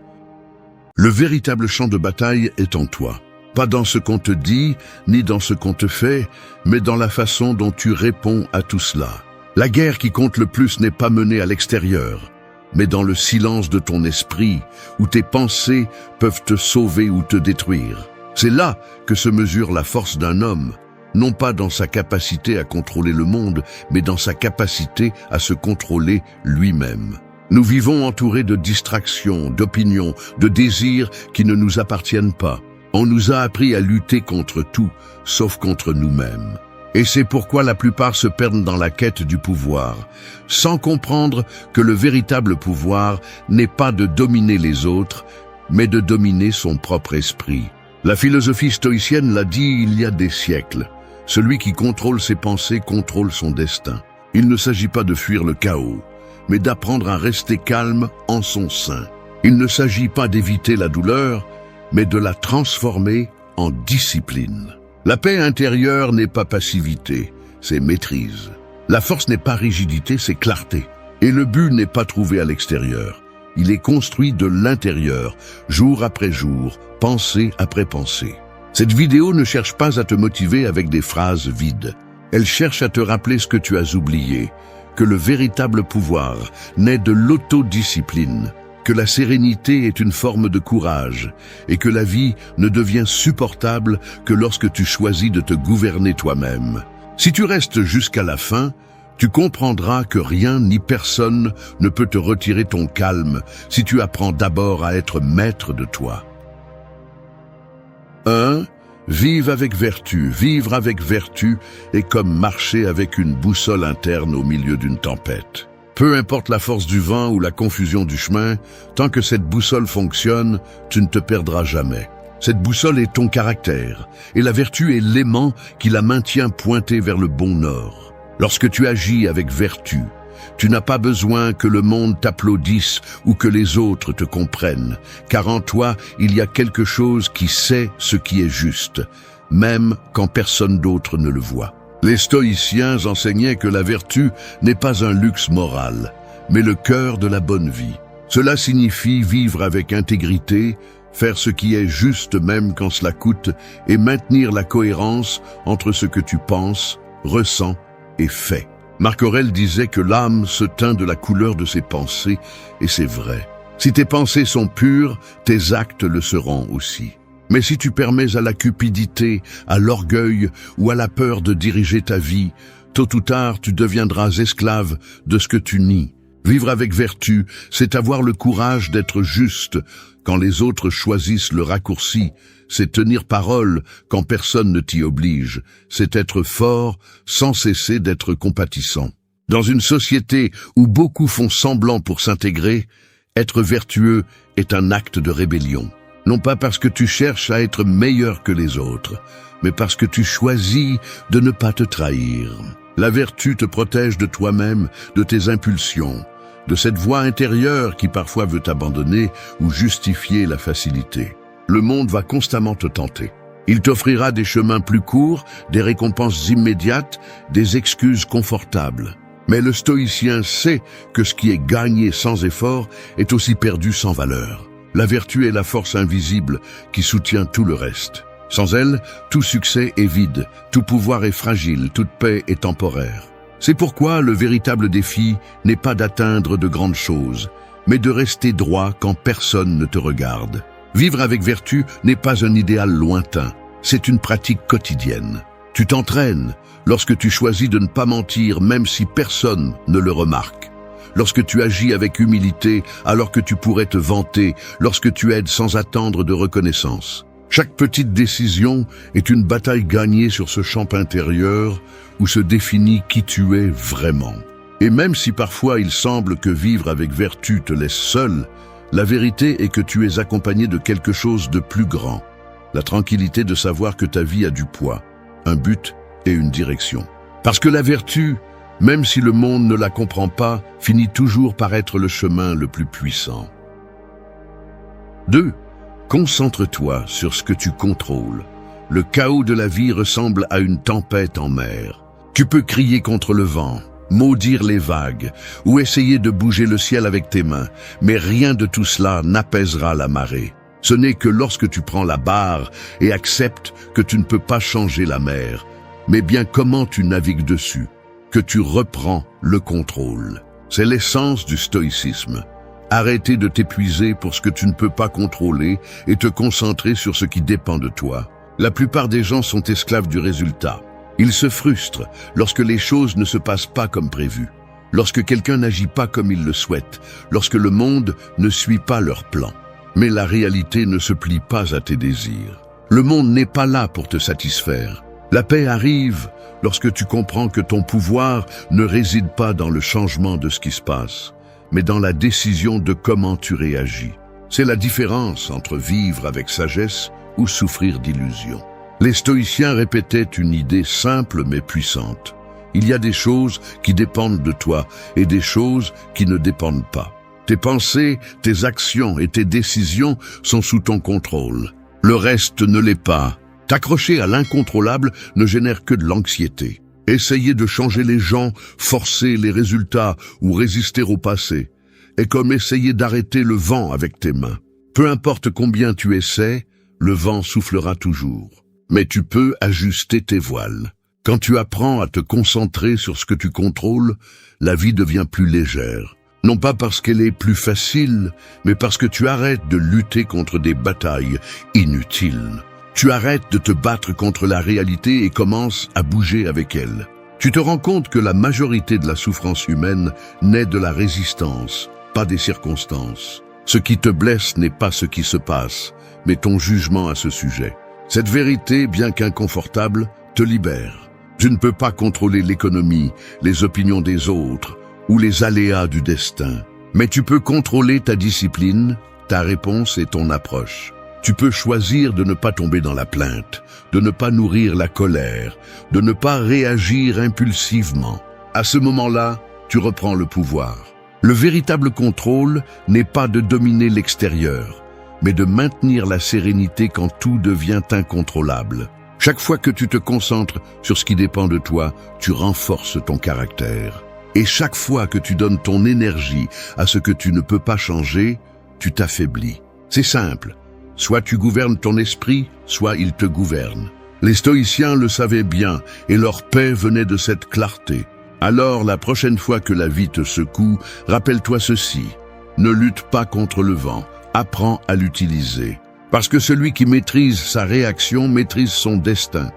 Le véritable champ de bataille est en toi. Pas dans ce qu'on te dit, ni dans ce qu'on te fait, mais dans la façon dont tu réponds à tout cela. La guerre qui compte le plus n'est pas menée à l'extérieur, mais dans le silence de ton esprit, où tes pensées peuvent te sauver ou te détruire. C'est là que se mesure la force d'un homme, non pas dans sa capacité à contrôler le monde, mais dans sa capacité à se contrôler lui-même. Nous vivons entourés de distractions, d'opinions, de désirs qui ne nous appartiennent pas. On nous a appris à lutter contre tout, sauf contre nous-mêmes. Et c'est pourquoi la plupart se perdent dans la quête du pouvoir, sans comprendre que le véritable pouvoir n'est pas de dominer les autres, mais de dominer son propre esprit. La philosophie stoïcienne l'a dit il y a des siècles. Celui qui contrôle ses pensées contrôle son destin. Il ne s'agit pas de fuir le chaos, mais d'apprendre à rester calme en son sein. Il ne s'agit pas d'éviter la douleur, mais de la transformer en discipline. La paix intérieure n'est pas passivité, c'est maîtrise. La force n'est pas rigidité, c'est clarté. Et le but n'est pas trouvé à l'extérieur. Il est construit de l'intérieur, jour après jour, pensée après pensée. Cette vidéo ne cherche pas à te motiver avec des phrases vides. Elle cherche à te rappeler ce que tu as oublié, que le véritable pouvoir naît de l'autodiscipline, que la sérénité est une forme de courage et que la vie ne devient supportable que lorsque tu choisis de te gouverner toi-même. Si tu restes jusqu'à la fin, tu comprendras que rien ni personne ne peut te retirer ton calme si tu apprends d'abord à être maître de toi. 1. Vive avec vertu. Vivre avec vertu est comme marcher avec une boussole interne au milieu d'une tempête. Peu importe la force du vent ou la confusion du chemin, tant que cette boussole fonctionne, tu ne te perdras jamais. Cette boussole est ton caractère, et la vertu est l'aimant qui la maintient pointée vers le bon nord. Lorsque tu agis avec vertu, tu n'as pas besoin que le monde t'applaudisse ou que les autres te comprennent, car en toi, il y a quelque chose qui sait ce qui est juste, même quand personne d'autre ne le voit. Les stoïciens enseignaient que la vertu n'est pas un luxe moral, mais le cœur de la bonne vie. Cela signifie vivre avec intégrité, faire ce qui est juste même quand cela coûte, et maintenir la cohérence entre ce que tu penses, ressens et fais. Marc Aurèle disait que l'âme se teint de la couleur de ses pensées, et c'est vrai. Si tes pensées sont pures, tes actes le seront aussi. Mais si tu permets à la cupidité, à l'orgueil ou à la peur de diriger ta vie, tôt ou tard tu deviendras esclave de ce que tu nies. Vivre avec vertu, c'est avoir le courage d'être juste quand les autres choisissent le raccourci, c'est tenir parole quand personne ne t'y oblige, c'est être fort sans cesser d'être compatissant. Dans une société où beaucoup font semblant pour s'intégrer, être vertueux est un acte de rébellion. Non pas parce que tu cherches à être meilleur que les autres, mais parce que tu choisis de ne pas te trahir. La vertu te protège de toi-même, de tes impulsions, de cette voix intérieure qui parfois veut t'abandonner ou justifier la facilité. Le monde va constamment te tenter. Il t'offrira des chemins plus courts, des récompenses immédiates, des excuses confortables. Mais le stoïcien sait que ce qui est gagné sans effort est aussi perdu sans valeur. La vertu est la force invisible qui soutient tout le reste. Sans elle, tout succès est vide, tout pouvoir est fragile, toute paix est temporaire. C'est pourquoi le véritable défi n'est pas d'atteindre de grandes choses, mais de rester droit quand personne ne te regarde. Vivre avec vertu n'est pas un idéal lointain, c'est une pratique quotidienne. Tu t'entraînes lorsque tu choisis de ne pas mentir même si personne ne le remarque. Lorsque tu agis avec humilité alors que tu pourrais te vanter, lorsque tu aides sans attendre de reconnaissance. Chaque petite décision est une bataille gagnée sur ce champ intérieur où se définit qui tu es vraiment. Et même si parfois il semble que vivre avec vertu te laisse seul, la vérité est que tu es accompagné de quelque chose de plus grand. La tranquillité de savoir que ta vie a du poids, un but et une direction. Parce que la vertu, même si le monde ne la comprend pas, finit toujours par être le chemin le plus puissant. 2. Concentre-toi sur ce que tu contrôles. Le chaos de la vie ressemble à une tempête en mer. Tu peux crier contre le vent, maudire les vagues ou essayer de bouger le ciel avec tes mains, mais rien de tout cela n'apaisera la marée. Ce n'est que lorsque tu prends la barre et acceptes que tu ne peux pas changer la mer, mais bien comment tu navigues dessus, que tu reprends le contrôle. C'est l'essence du stoïcisme. Arrêter de t'épuiser pour ce que tu ne peux pas contrôler et te concentrer sur ce qui dépend de toi. La plupart des gens sont esclaves du résultat. Ils se frustrent lorsque les choses ne se passent pas comme prévu, lorsque quelqu'un n'agit pas comme il le souhaite, lorsque le monde ne suit pas leur plan. Mais la réalité ne se plie pas à tes désirs. Le monde n'est pas là pour te satisfaire. La paix arrive lorsque tu comprends que ton pouvoir ne réside pas dans le changement de ce qui se passe, mais dans la décision de comment tu réagis. C'est la différence entre vivre avec sagesse ou souffrir d'illusions. Les stoïciens répétaient une idée simple mais puissante. Il y a des choses qui dépendent de toi et des choses qui ne dépendent pas. Tes pensées, tes actions et tes décisions sont sous ton contrôle. Le reste ne l'est pas. T'accrocher à l'incontrôlable ne génère que de l'anxiété. Essayer de changer les gens, forcer les résultats ou résister au passé est comme essayer d'arrêter le vent avec tes mains. Peu importe combien tu essaies, le vent soufflera toujours. Mais tu peux ajuster tes voiles. Quand tu apprends à te concentrer sur ce que tu contrôles, la vie devient plus légère. Non pas parce qu'elle est plus facile, mais parce que tu arrêtes de lutter contre des batailles inutiles. Tu arrêtes de te battre contre la réalité et commences à bouger avec elle. Tu te rends compte que la majorité de la souffrance humaine naît de la résistance, pas des circonstances. Ce qui te blesse n'est pas ce qui se passe, mais ton jugement à ce sujet. Cette vérité, bien qu'inconfortable, te libère. Tu ne peux pas contrôler l'économie, les opinions des autres ou les aléas du destin. Mais tu peux contrôler ta discipline, ta réponse et ton approche. Tu peux choisir de ne pas tomber dans la plainte, de ne pas nourrir la colère, de ne pas réagir impulsivement. À ce moment-là, tu reprends le pouvoir. Le véritable contrôle n'est pas de dominer l'extérieur, mais de maintenir la sérénité quand tout devient incontrôlable. Chaque fois que tu te concentres sur ce qui dépend de toi, tu renforces ton caractère. Et chaque fois que tu donnes ton énergie à ce que tu ne peux pas changer, tu t'affaiblis. C'est simple. Soit tu gouvernes ton esprit, soit il te gouverne. Les stoïciens le savaient bien et leur paix venait de cette clarté. Alors, la prochaine fois que la vie te secoue, rappelle-toi ceci. Ne lutte pas contre le vent, apprends à l'utiliser. Parce que celui qui maîtrise sa réaction maîtrise son destin.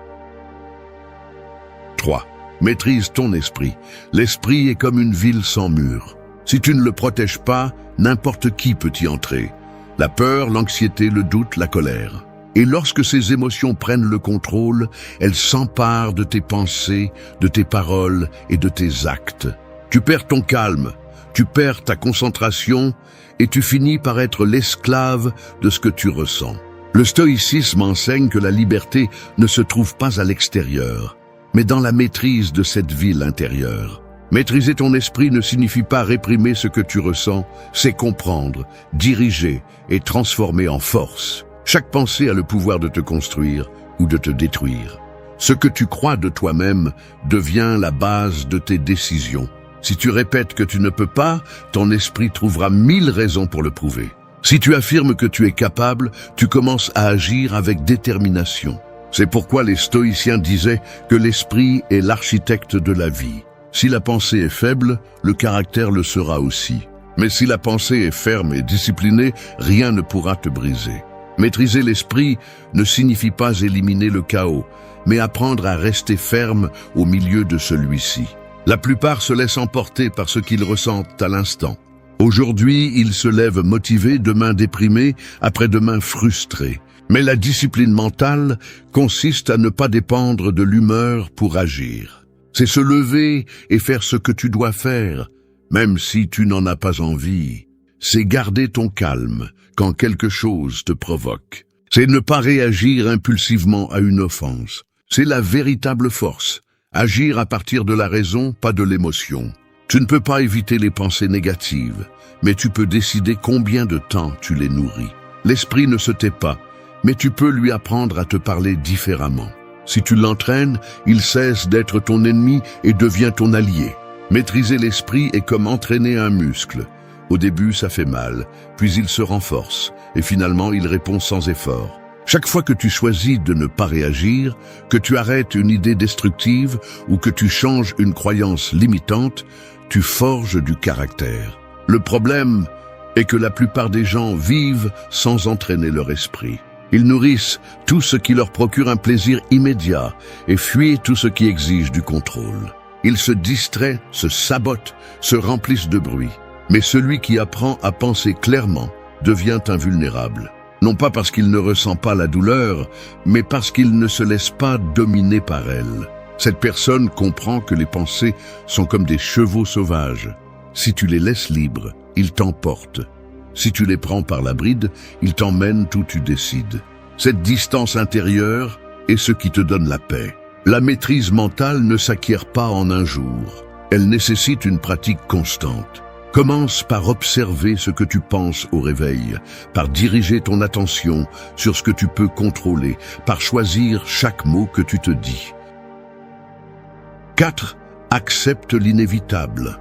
3. Maîtrise ton esprit. L'esprit est comme une ville sans mur. Si tu ne le protèges pas, n'importe qui peut y entrer. La peur, l'anxiété, le doute, la colère. Et lorsque ces émotions prennent le contrôle, elles s'emparent de tes pensées, de tes paroles et de tes actes. Tu perds ton calme, tu perds ta concentration et tu finis par être l'esclave de ce que tu ressens. Le stoïcisme enseigne que la liberté ne se trouve pas à l'extérieur, mais dans la maîtrise de cette ville intérieure. Maîtriser ton esprit ne signifie pas réprimer ce que tu ressens, c'est comprendre, diriger et transformer en force. Chaque pensée a le pouvoir de te construire ou de te détruire. Ce que tu crois de toi-même devient la base de tes décisions. Si tu répètes que tu ne peux pas, ton esprit trouvera 1000 raisons pour le prouver. Si tu affirmes que tu es capable, tu commences à agir avec détermination. C'est pourquoi les stoïciens disaient que l'esprit est l'architecte de la vie. Si la pensée est faible, le caractère le sera aussi. Mais si la pensée est ferme et disciplinée, rien ne pourra te briser. Maîtriser l'esprit ne signifie pas éliminer le chaos, mais apprendre à rester ferme au milieu de celui-ci. La plupart se laissent emporter par ce qu'ils ressentent à l'instant. Aujourd'hui, ils se lèvent motivés, demain déprimés, après-demain frustrés. Mais la discipline mentale consiste à ne pas dépendre de l'humeur pour agir. C'est se lever et faire ce que tu dois faire, même si tu n'en as pas envie. C'est garder ton calme quand quelque chose te provoque. C'est ne pas réagir impulsivement à une offense. C'est la véritable force. Agir à partir de la raison, pas de l'émotion. Tu ne peux pas éviter les pensées négatives, mais tu peux décider combien de temps tu les nourris. L'esprit ne se tait pas, mais tu peux lui apprendre à te parler différemment. Si tu l'entraînes, il cesse d'être ton ennemi et devient ton allié. Maîtriser l'esprit est comme entraîner un muscle. Au début, ça fait mal, puis il se renforce, et finalement, il répond sans effort. Chaque fois que tu choisis de ne pas réagir, que tu arrêtes une idée destructive ou que tu changes une croyance limitante, tu forges du caractère. Le problème est que la plupart des gens vivent sans entraîner leur esprit. Ils nourrissent tout ce qui leur procure un plaisir immédiat et fuient tout ce qui exige du contrôle. Ils se distraient, se sabotent, se remplissent de bruit. Mais celui qui apprend à penser clairement devient invulnérable. Non pas parce qu'il ne ressent pas la douleur, mais parce qu'il ne se laisse pas dominer par elle. Cette personne comprend que les pensées sont comme des chevaux sauvages. Si tu les laisses libres, ils t'emportent. Si tu les prends par la bride, ils t'emmènent où tu décides. Cette distance intérieure est ce qui te donne la paix. La maîtrise mentale ne s'acquiert pas en un jour. Elle nécessite une pratique constante. Commence par observer ce que tu penses au réveil, par diriger ton attention sur ce que tu peux contrôler, par choisir chaque mot que tu te dis. 4. Accepte l'inévitable.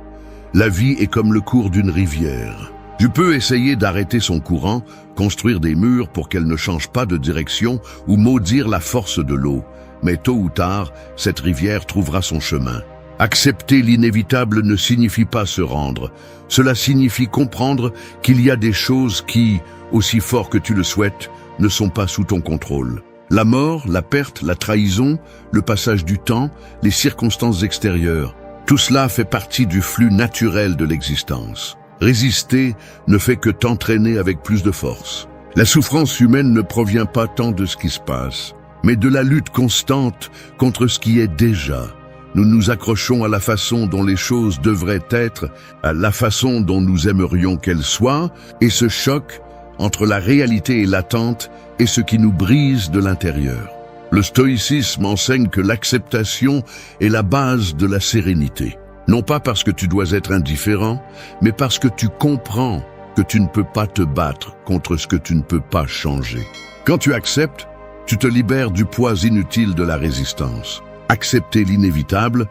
La vie est comme le cours d'une rivière. Tu peux essayer d'arrêter son courant, construire des murs pour qu'elle ne change pas de direction ou maudire la force de l'eau. Mais tôt ou tard, cette rivière trouvera son chemin. Accepter l'inévitable ne signifie pas se rendre. Cela signifie comprendre qu'il y a des choses qui, aussi fort que tu le souhaites, ne sont pas sous ton contrôle. La mort, la perte, la trahison, le passage du temps, les circonstances extérieures, tout cela fait partie du flux naturel de l'existence. Résister ne fait que t'entraîner avec plus de force. La souffrance humaine ne provient pas tant de ce qui se passe, mais de la lutte constante contre ce qui est déjà. Nous nous accrochons à la façon dont les choses devraient être, à la façon dont nous aimerions qu'elles soient, et ce choc entre la réalité et l'attente est ce qui nous brise de l'intérieur. Le stoïcisme enseigne que l'acceptation est la base de la sérénité. Non pas parce que tu dois être indifférent, mais parce que tu comprends que tu ne peux pas te battre contre ce que tu ne peux pas changer. Quand tu acceptes, tu te libères du poids inutile de la résistance. Accepter l'inévitable,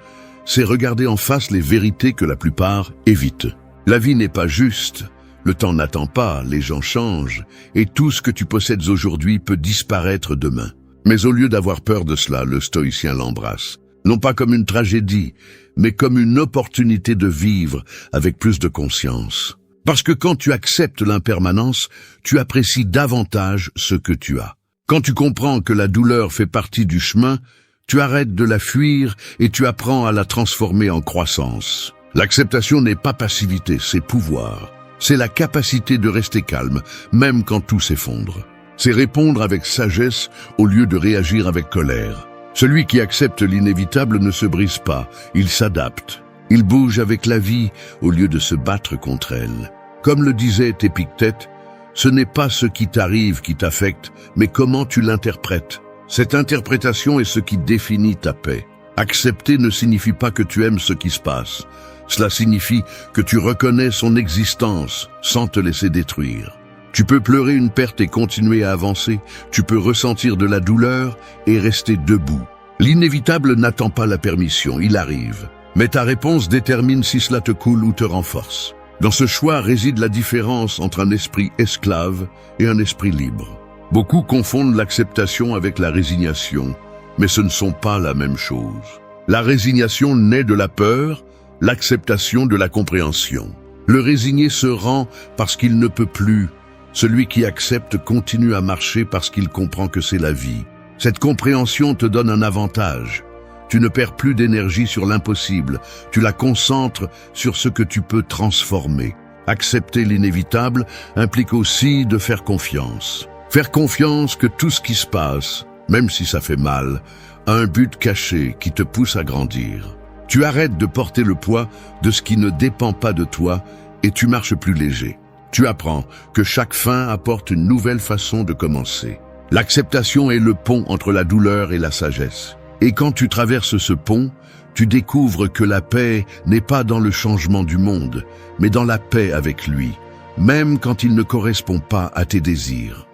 c'est regarder en face les vérités que la plupart évitent. La vie n'est pas juste, le temps n'attend pas, les gens changent, et tout ce que tu possèdes aujourd'hui peut disparaître demain. Mais au lieu d'avoir peur de cela, le stoïcien l'embrasse. Non pas comme une tragédie, mais comme une opportunité de vivre avec plus de conscience. Parce que quand tu acceptes l'impermanence, tu apprécies davantage ce que tu as. Quand tu comprends que la douleur fait partie du chemin, tu arrêtes de la fuir et tu apprends à la transformer en croissance. L'acceptation n'est pas passivité, c'est pouvoir. C'est la capacité de rester calme, même quand tout s'effondre. C'est répondre avec sagesse au lieu de réagir avec colère. Celui qui accepte l'inévitable ne se brise pas, il s'adapte. Il bouge avec la vie au lieu de se battre contre elle. Comme le disait Épictète, ce n'est pas ce qui t'arrive qui t'affecte, mais comment tu l'interprètes. Cette interprétation est ce qui définit ta paix. Accepter ne signifie pas que tu aimes ce qui se passe. Cela signifie que tu reconnais son existence sans te laisser détruire. Tu peux pleurer une perte et continuer à avancer. Tu peux ressentir de la douleur et rester debout. L'inévitable n'attend pas la permission, il arrive. Mais ta réponse détermine si cela te coule ou te renforce. Dans ce choix réside la différence entre un esprit esclave et un esprit libre. Beaucoup confondent l'acceptation avec la résignation, mais ce ne sont pas la même chose. La résignation naît de la peur, l'acceptation de la compréhension. Le résigné se rend parce qu'il ne peut plus. Celui qui accepte continue à marcher parce qu'il comprend que c'est la vie. Cette compréhension te donne un avantage. Tu ne perds plus d'énergie sur l'impossible, tu la concentres sur ce que tu peux transformer. Accepter l'inévitable implique aussi de faire confiance. Faire confiance que tout ce qui se passe, même si ça fait mal, a un but caché qui te pousse à grandir. Tu arrêtes de porter le poids de ce qui ne dépend pas de toi et tu marches plus léger. Tu apprends que chaque fin apporte une nouvelle façon de commencer. L'acceptation est le pont entre la douleur et la sagesse. Et quand tu traverses ce pont, tu découvres que la paix n'est pas dans le changement du monde, mais dans la paix avec lui, même quand il ne correspond pas à tes désirs.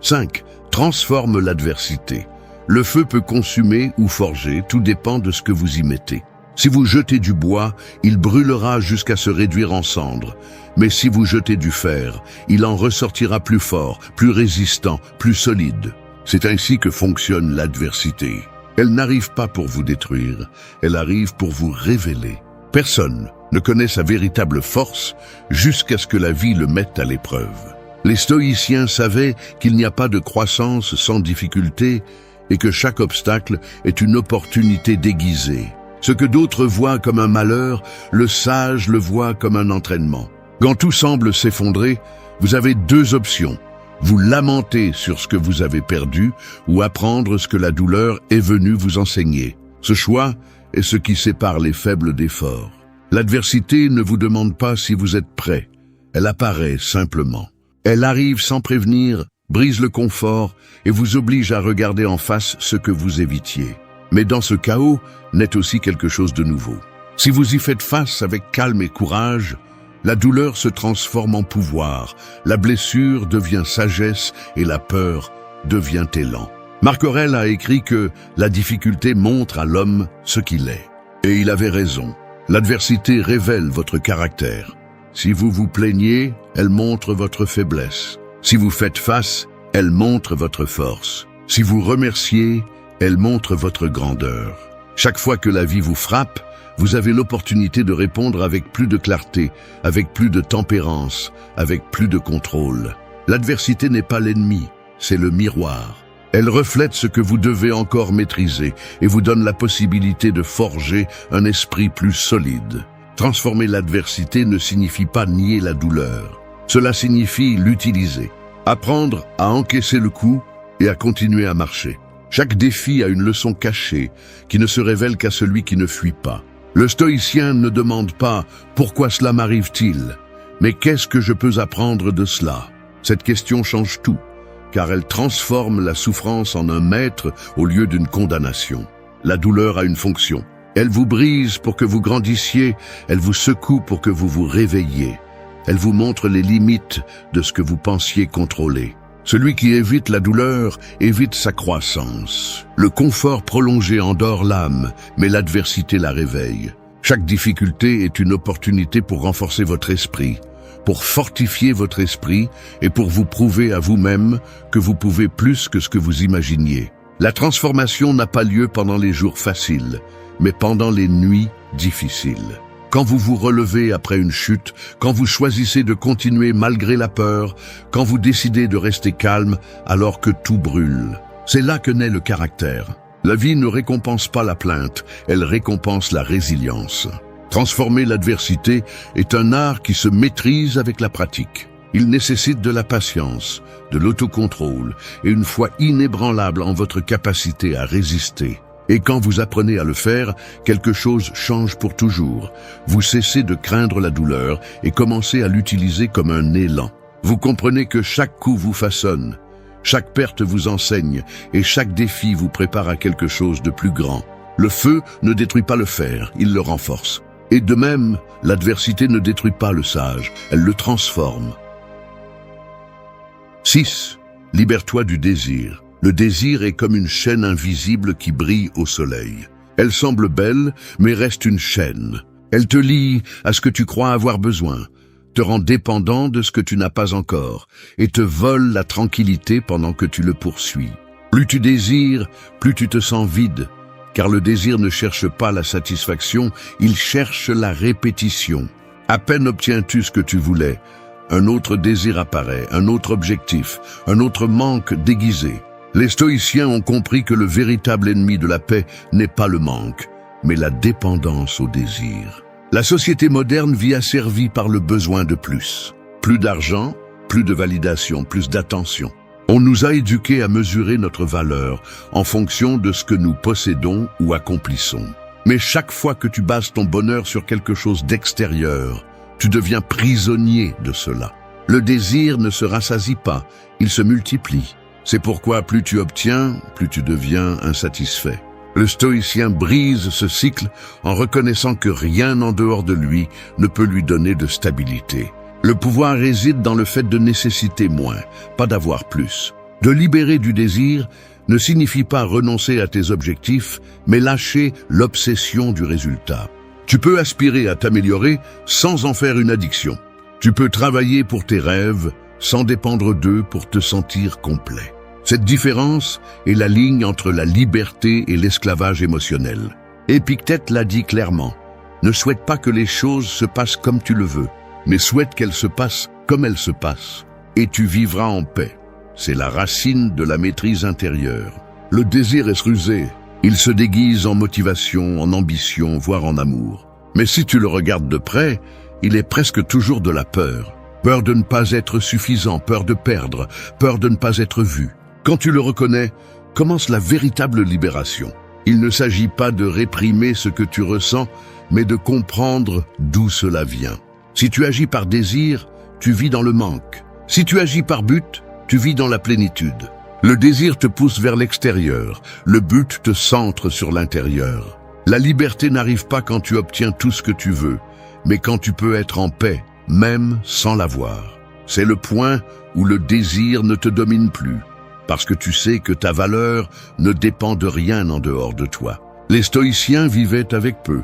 5. Transforme l'adversité. Le feu peut consumer ou forger, tout dépend de ce que vous y mettez. Si vous jetez du bois, il brûlera jusqu'à se réduire en cendres. Mais si vous jetez du fer, il en ressortira plus fort, plus résistant, plus solide. C'est ainsi que fonctionne l'adversité. Elle n'arrive pas pour vous détruire, elle arrive pour vous révéler. Personne ne connaît sa véritable force jusqu'à ce que la vie le mette à l'épreuve. Les stoïciens savaient qu'il n'y a pas de croissance sans difficulté et que chaque obstacle est une opportunité déguisée. Ce que d'autres voient comme un malheur, le sage le voit comme un entraînement. Quand tout semble s'effondrer, vous avez deux options. Vous lamenter sur ce que vous avez perdu ou apprendre ce que la douleur est venue vous enseigner. Ce choix est ce qui sépare les faibles des forts. L'adversité ne vous demande pas si vous êtes prêt. Elle apparaît simplement. Elle arrive sans prévenir, brise le confort et vous oblige à regarder en face ce que vous évitiez. Mais dans ce chaos naît aussi quelque chose de nouveau. Si vous y faites face avec calme et courage, la douleur se transforme en pouvoir, la blessure devient sagesse et la peur devient élan. Marc Aurèle a écrit que la difficulté montre à l'homme ce qu'il est. Et il avait raison. L'adversité révèle votre caractère. Si vous vous plaignez, elle montre votre faiblesse. Si vous faites face, elle montre votre force. Si vous remerciez, elle montre votre grandeur. Chaque fois que la vie vous frappe, vous avez l'opportunité de répondre avec plus de clarté, avec plus de tempérance, avec plus de contrôle. L'adversité n'est pas l'ennemi, c'est le miroir. Elle reflète ce que vous devez encore maîtriser et vous donne la possibilité de forger un esprit plus solide. Transformer l'adversité ne signifie pas nier la douleur. Cela signifie l'utiliser, apprendre à encaisser le coup et à continuer à marcher. Chaque défi a une leçon cachée qui ne se révèle qu'à celui qui ne fuit pas. Le stoïcien ne demande pas « Pourquoi cela m'arrive-t-il ?» mais « Qu'est-ce que je peux apprendre de cela ?» Cette question change tout, car elle transforme la souffrance en un maître au lieu d'une condamnation. La douleur a une fonction. Elle vous brise pour que vous grandissiez, elle vous secoue pour que vous vous réveilliez. Elle vous montre les limites de ce que vous pensiez contrôler. Celui qui évite la douleur évite sa croissance. Le confort prolongé endort l'âme, mais l'adversité la réveille. Chaque difficulté est une opportunité pour renforcer votre esprit, pour fortifier votre esprit et pour vous prouver à vous-même que vous pouvez plus que ce que vous imaginiez. La transformation n'a pas lieu pendant les jours faciles, mais pendant les nuits difficiles. Quand vous vous relevez après une chute, quand vous choisissez de continuer malgré la peur, quand vous décidez de rester calme alors que tout brûle. C'est là que naît le caractère. La vie ne récompense pas la plainte, elle récompense la résilience. Transformer l'adversité est un art qui se maîtrise avec la pratique. Il nécessite de la patience, de l'autocontrôle et une foi inébranlable en votre capacité à résister. Et quand vous apprenez à le faire, quelque chose change pour toujours. Vous cessez de craindre la douleur et commencez à l'utiliser comme un élan. Vous comprenez que chaque coup vous façonne, chaque perte vous enseigne et chaque défi vous prépare à quelque chose de plus grand. Le feu ne détruit pas le fer, il le renforce. Et de même, l'adversité ne détruit pas le sage, elle le transforme. 6. Libère-toi du désir. Le désir est comme une chaîne invisible qui brille au soleil. Elle semble belle, mais reste une chaîne. Elle te lie à ce que tu crois avoir besoin, te rend dépendant de ce que tu n'as pas encore, et te vole la tranquillité pendant que tu le poursuis. Plus tu désires, plus tu te sens vide, car le désir ne cherche pas la satisfaction, il cherche la répétition. À peine obtiens-tu ce que tu voulais, un autre désir apparaît, un autre objectif, un autre manque déguisé. Les stoïciens ont compris que le véritable ennemi de la paix n'est pas le manque, mais la dépendance au désir. La société moderne vit asservie par le besoin de plus. Plus d'argent, plus de validation, plus d'attention. On nous a éduqués à mesurer notre valeur en fonction de ce que nous possédons ou accomplissons. Mais chaque fois que tu bases ton bonheur sur quelque chose d'extérieur, tu deviens prisonnier de cela. Le désir ne se rassasie pas, il se multiplie. C'est pourquoi plus tu obtiens, plus tu deviens insatisfait. Le stoïcien brise ce cycle en reconnaissant que rien en dehors de lui ne peut lui donner de stabilité. Le pouvoir réside dans le fait de nécessiter moins, pas d'avoir plus. De libérer du désir ne signifie pas renoncer à tes objectifs, mais lâcher l'obsession du résultat. Tu peux aspirer à t'améliorer sans en faire une addiction. Tu peux travailler pour tes rêves sans dépendre d'eux pour te sentir complet. Cette différence est la ligne entre la liberté et l'esclavage émotionnel. Épictète l'a dit clairement. Ne souhaite pas que les choses se passent comme tu le veux, mais souhaite qu'elles se passent comme elles se passent. et tu vivras en paix. C'est la racine de la maîtrise intérieure. Le désir est rusé. Il se déguise en motivation, en ambition, voire en amour. Mais si tu le regardes de près, il est presque toujours de la peur. Peur de ne pas être suffisant, peur de perdre, peur de ne pas être vu. Quand tu le reconnais, commence la véritable libération. Il ne s'agit pas de réprimer ce que tu ressens, mais de comprendre d'où cela vient. Si tu agis par désir, tu vis dans le manque. Si tu agis par but, tu vis dans la plénitude. Le désir te pousse vers l'extérieur, le but te centre sur l'intérieur. La liberté n'arrive pas quand tu obtiens tout ce que tu veux, mais quand tu peux être en paix, même sans l'avoir. C'est le point où le désir ne te domine plus, parce que tu sais que ta valeur ne dépend de rien en dehors de toi. Les stoïciens vivaient avec peu,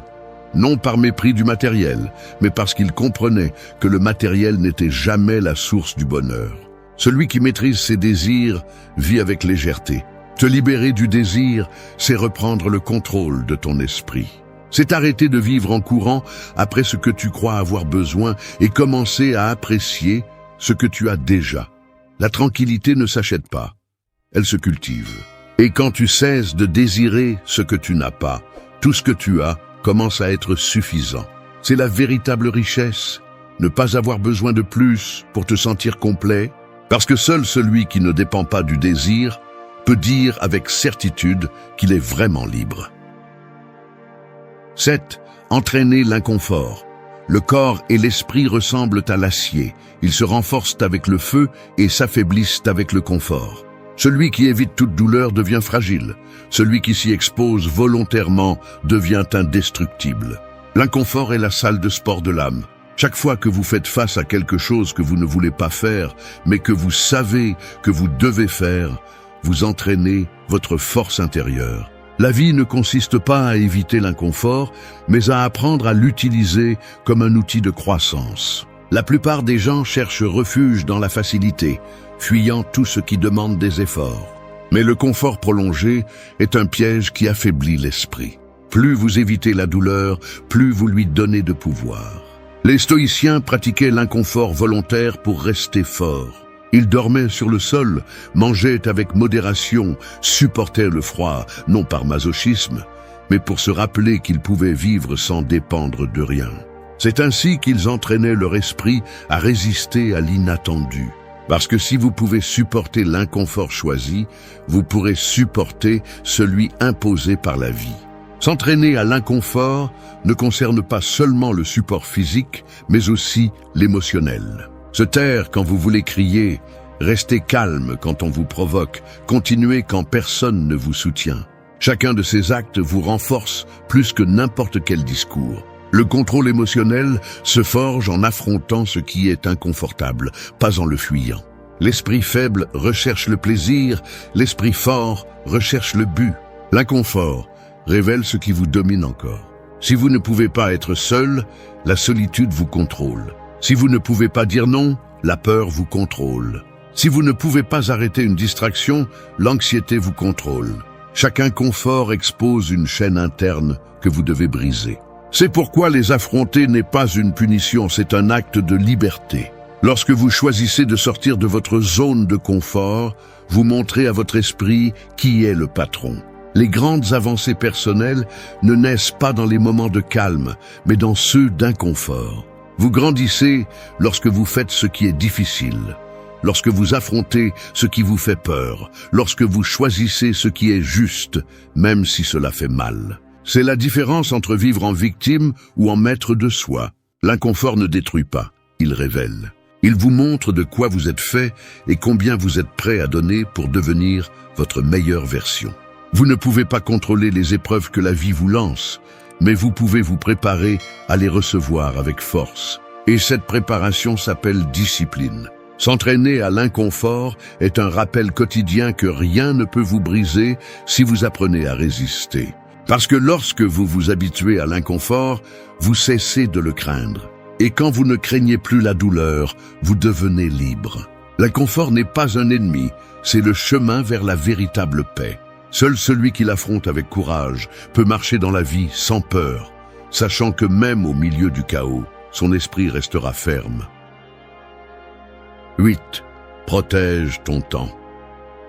non par mépris du matériel, mais parce qu'ils comprenaient que le matériel n'était jamais la source du bonheur. Celui qui maîtrise ses désirs vit avec légèreté. Te libérer du désir, c'est reprendre le contrôle de ton esprit. C'est arrêter de vivre en courant après ce que tu crois avoir besoin et commencer à apprécier ce que tu as déjà. La tranquillité ne s'achète pas, elle se cultive. Et quand tu cesses de désirer ce que tu n'as pas, tout ce que tu as commence à être suffisant. C'est la véritable richesse, ne pas avoir besoin de plus pour te sentir complet, parce que seul celui qui ne dépend pas du désir peut dire avec certitude qu'il est vraiment libre. 7. Entraîner l'inconfort. Le corps et l'esprit ressemblent à l'acier. Ils se renforcent avec le feu et s'affaiblissent avec le confort. Celui qui évite toute douleur devient fragile. Celui qui s'y expose volontairement devient indestructible. L'inconfort est la salle de sport de l'âme. Chaque fois que vous faites face à quelque chose que vous ne voulez pas faire, mais que vous savez que vous devez faire, vous entraînez votre force intérieure. La vie ne consiste pas à éviter l'inconfort, mais à apprendre à l'utiliser comme un outil de croissance. La plupart des gens cherchent refuge dans la facilité, fuyant tout ce qui demande des efforts. Mais le confort prolongé est un piège qui affaiblit l'esprit. Plus vous évitez la douleur, plus vous lui donnez de pouvoir. Les stoïciens pratiquaient l'inconfort volontaire pour rester forts. Ils dormaient sur le sol, mangeaient avec modération, supportaient le froid, non par masochisme, mais pour se rappeler qu'ils pouvaient vivre sans dépendre de rien. C'est ainsi qu'ils entraînaient leur esprit à résister à l'inattendu. Parce que si vous pouvez supporter l'inconfort choisi, vous pourrez supporter celui imposé par la vie. S'entraîner à l'inconfort ne concerne pas seulement le support physique, mais aussi l'émotionnel. Se taire quand vous voulez crier, rester calme quand on vous provoque, continuer quand personne ne vous soutient. Chacun de ces actes vous renforce plus que n'importe quel discours. Le contrôle émotionnel se forge en affrontant ce qui est inconfortable, pas en le fuyant. L'esprit faible recherche le plaisir, l'esprit fort recherche le but. L'inconfort révèle ce qui vous domine encore. Si vous ne pouvez pas être seul, la solitude vous contrôle. Si vous ne pouvez pas dire non, la peur vous contrôle. Si vous ne pouvez pas arrêter une distraction, l'anxiété vous contrôle. Chaque inconfort expose une chaîne interne que vous devez briser. C'est pourquoi les affronter n'est pas une punition, c'est un acte de liberté. Lorsque vous choisissez de sortir de votre zone de confort, vous montrez à votre esprit qui est le patron. Les grandes avancées personnelles ne naissent pas dans les moments de calme, mais dans ceux d'inconfort. Vous grandissez lorsque vous faites ce qui est difficile, lorsque vous affrontez ce qui vous fait peur, lorsque vous choisissez ce qui est juste, même si cela fait mal. C'est la différence entre vivre en victime ou en maître de soi. L'inconfort ne détruit pas, il révèle. Il vous montre de quoi vous êtes fait et combien vous êtes prêt à donner pour devenir votre meilleure version. Vous ne pouvez pas contrôler les épreuves que la vie vous lance, mais vous pouvez vous préparer à les recevoir avec force. Et cette préparation s'appelle discipline. S'entraîner à l'inconfort est un rappel quotidien que rien ne peut vous briser si vous apprenez à résister. Parce que lorsque vous vous habituez à l'inconfort, vous cessez de le craindre. Et quand vous ne craignez plus la douleur, vous devenez libre. L'inconfort n'est pas un ennemi, c'est le chemin vers la véritable paix. Seul celui qui l'affronte avec courage peut marcher dans la vie sans peur, sachant que même au milieu du chaos, son esprit restera ferme. 8. Protège ton temps.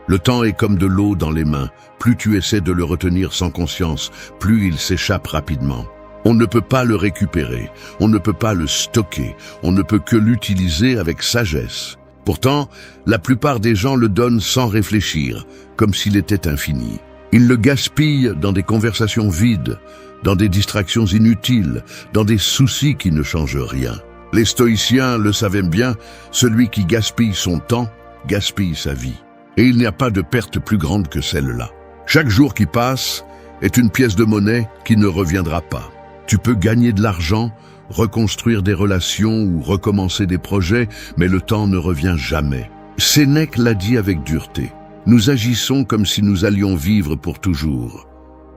Le temps est comme de l'eau dans les mains. Plus tu essaies de le retenir sans conscience, plus il s'échappe rapidement. On ne peut pas le récupérer, on ne peut pas le stocker, on ne peut que l'utiliser avec sagesse. Pourtant, la plupart des gens le donnent sans réfléchir, comme s'il était infini. Ils le gaspillent dans des conversations vides, dans des distractions inutiles, dans des soucis qui ne changent rien. Les stoïciens le savaient bien, celui qui gaspille son temps, gaspille sa vie. Et il n'y a pas de perte plus grande que celle-là. Chaque jour qui passe est une pièce de monnaie qui ne reviendra pas. Tu peux gagner de l'argent, reconstruire des relations ou recommencer des projets, mais le temps ne revient jamais. Sénèque l'a dit avec dureté. Nous agissons comme si nous allions vivre pour toujours.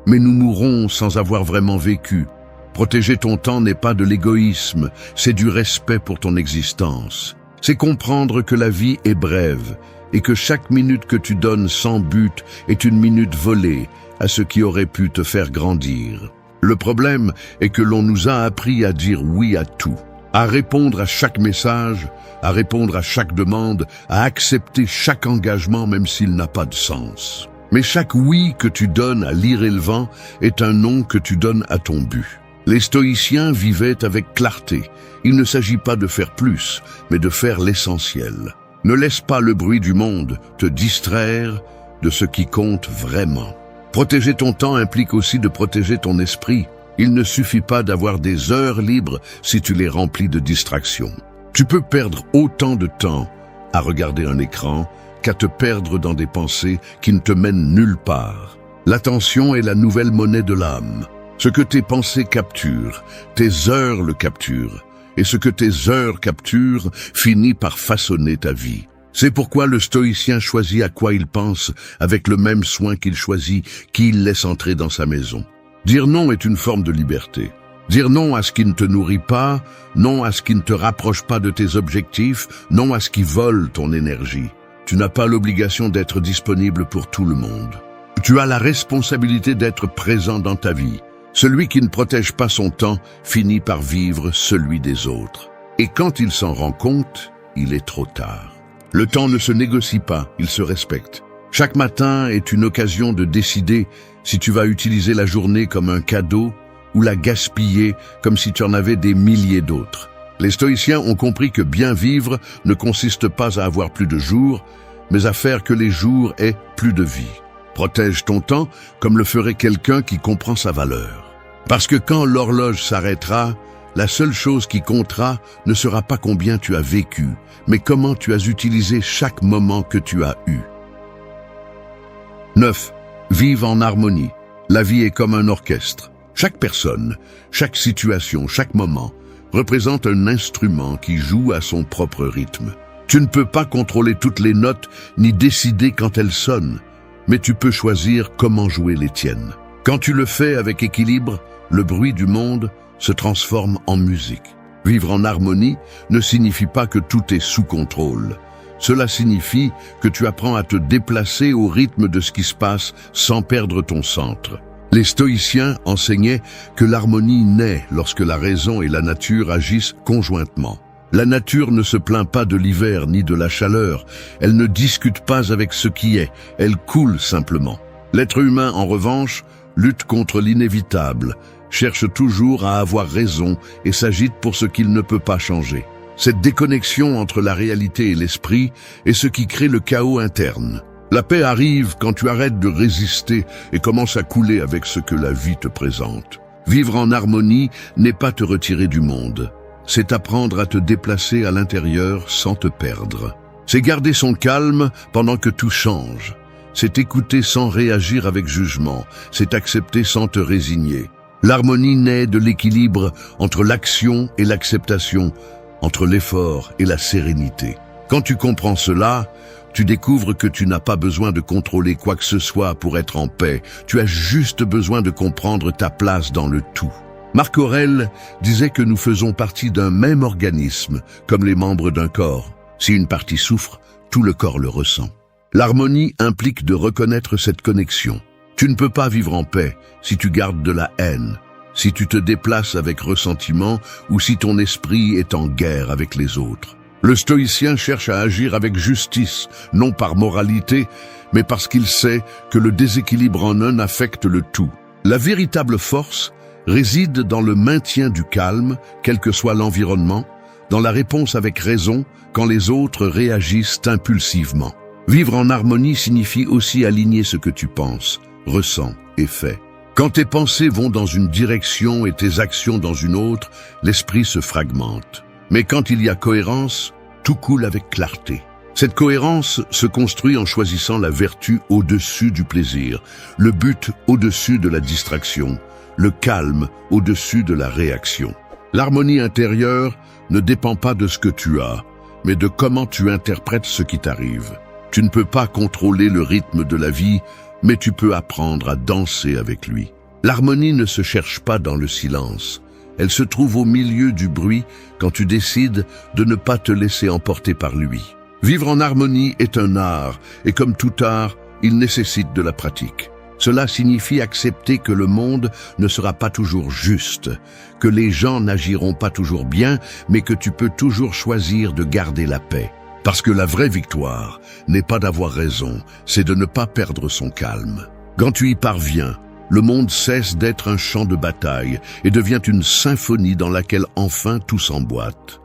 Mais nous mourrons sans avoir vraiment vécu. Protéger ton temps n'est pas de l'égoïsme, c'est du respect pour ton existence. C'est comprendre que la vie est brève et que chaque minute que tu donnes sans but est une minute volée à ce qui aurait pu te faire grandir. Le problème est que l'on nous a appris à dire oui à tout, à répondre à chaque message, à répondre à chaque demande, à accepter chaque engagement même s'il n'a pas de sens. Mais chaque oui que tu donnes à l'ire et le vent est un non que tu donnes à ton but. Les stoïciens vivaient avec clarté. Il ne s'agit pas de faire plus, mais de faire l'essentiel. Ne laisse pas le bruit du monde te distraire de ce qui compte vraiment. Protéger ton temps implique aussi de protéger ton esprit. Il ne suffit pas d'avoir des heures libres si tu les remplis de distractions. Tu peux perdre autant de temps à regarder un écran qu'à te perdre dans des pensées qui ne te mènent nulle part. L'attention est la nouvelle monnaie de l'âme. Ce que tes pensées capturent, tes heures le capturent. Et ce que tes heures capturent finit par façonner ta vie. C'est pourquoi le stoïcien choisit à quoi il pense avec le même soin qu'il choisit qui il laisse entrer dans sa maison. Dire non est une forme de liberté. Dire non à ce qui ne te nourrit pas, non à ce qui ne te rapproche pas de tes objectifs, non à ce qui vole ton énergie. Tu n'as pas l'obligation d'être disponible pour tout le monde. Tu as la responsabilité d'être présent dans ta vie. Celui qui ne protège pas son temps finit par vivre celui des autres. Et quand il s'en rend compte, il est trop tard. Le temps ne se négocie pas, il se respecte. Chaque matin est une occasion de décider si tu vas utiliser la journée comme un cadeau ou la gaspiller comme si tu en avais des milliers d'autres. Les stoïciens ont compris que bien vivre ne consiste pas à avoir plus de jours, mais à faire que les jours aient plus de vie. Protège ton temps comme le ferait quelqu'un qui comprend sa valeur. Parce que quand l'horloge s'arrêtera, la seule chose qui comptera ne sera pas combien tu as vécu, mais comment tu as utilisé chaque moment que tu as eu. 9. Vive en harmonie. La vie est comme un orchestre. Chaque personne, chaque situation, chaque moment représente un instrument qui joue à son propre rythme. Tu ne peux pas contrôler toutes les notes ni décider quand elles sonnent, mais tu peux choisir comment jouer les tiennes. Quand tu le fais avec équilibre, le bruit du monde se transforme en musique. Vivre en harmonie ne signifie pas que tout est sous contrôle. Cela signifie que tu apprends à te déplacer au rythme de ce qui se passe sans perdre ton centre. Les stoïciens enseignaient que l'harmonie naît lorsque la raison et la nature agissent conjointement. La nature ne se plaint pas de l'hiver ni de la chaleur, elle ne discute pas avec ce qui est, elle coule simplement. L'être humain, en revanche, lutte contre l'inévitable, cherche toujours à avoir raison et s'agite pour ce qu'il ne peut pas changer. Cette déconnexion entre la réalité et l'esprit est ce qui crée le chaos interne. La paix arrive quand tu arrêtes de résister et commences à couler avec ce que la vie te présente. Vivre en harmonie n'est pas te retirer du monde. C'est apprendre à te déplacer à l'intérieur sans te perdre. C'est garder son calme pendant que tout change. C'est écouter sans réagir avec jugement. C'est accepter sans te résigner. L'harmonie naît de l'équilibre entre l'action et l'acceptation, entre l'effort et la sérénité. Quand tu comprends cela, tu découvres que tu n'as pas besoin de contrôler quoi que ce soit pour être en paix. Tu as juste besoin de comprendre ta place dans le tout. Marc Aurèle disait que nous faisons partie d'un même organisme, comme les membres d'un corps. Si une partie souffre, tout le corps le ressent. L'harmonie implique de reconnaître cette connexion. Tu ne peux pas vivre en paix si tu gardes de la haine, si tu te déplaces avec ressentiment ou si ton esprit est en guerre avec les autres. Le stoïcien cherche à agir avec justice, non par moralité, mais parce qu'il sait que le déséquilibre en un affecte le tout. La véritable force réside dans le maintien du calme, quel que soit l'environnement, dans la réponse avec raison quand les autres réagissent impulsivement. Vivre en harmonie signifie aussi aligner ce que tu penses, ressens et fais. Quand tes pensées vont dans une direction et tes actions dans une autre, l'esprit se fragmente. Mais quand il y a cohérence, tout coule avec clarté. Cette cohérence se construit en choisissant la vertu au-dessus du plaisir, le but au-dessus de la distraction, le calme au-dessus de la réaction. L'harmonie intérieure ne dépend pas de ce que tu as, mais de comment tu interprètes ce qui t'arrive. Tu ne peux pas contrôler le rythme de la vie, mais tu peux apprendre à danser avec lui. L'harmonie ne se cherche pas dans le silence. Elle se trouve au milieu du bruit quand tu décides de ne pas te laisser emporter par lui. Vivre en harmonie est un art, et comme tout art, il nécessite de la pratique. Cela signifie accepter que le monde ne sera pas toujours juste, que les gens n'agiront pas toujours bien, mais que tu peux toujours choisir de garder la paix. Parce que la vraie victoire n'est pas d'avoir raison, c'est de ne pas perdre son calme. Quand tu y parviens, le monde cesse d'être un champ de bataille et devient une symphonie dans laquelle enfin tout s'emboîte.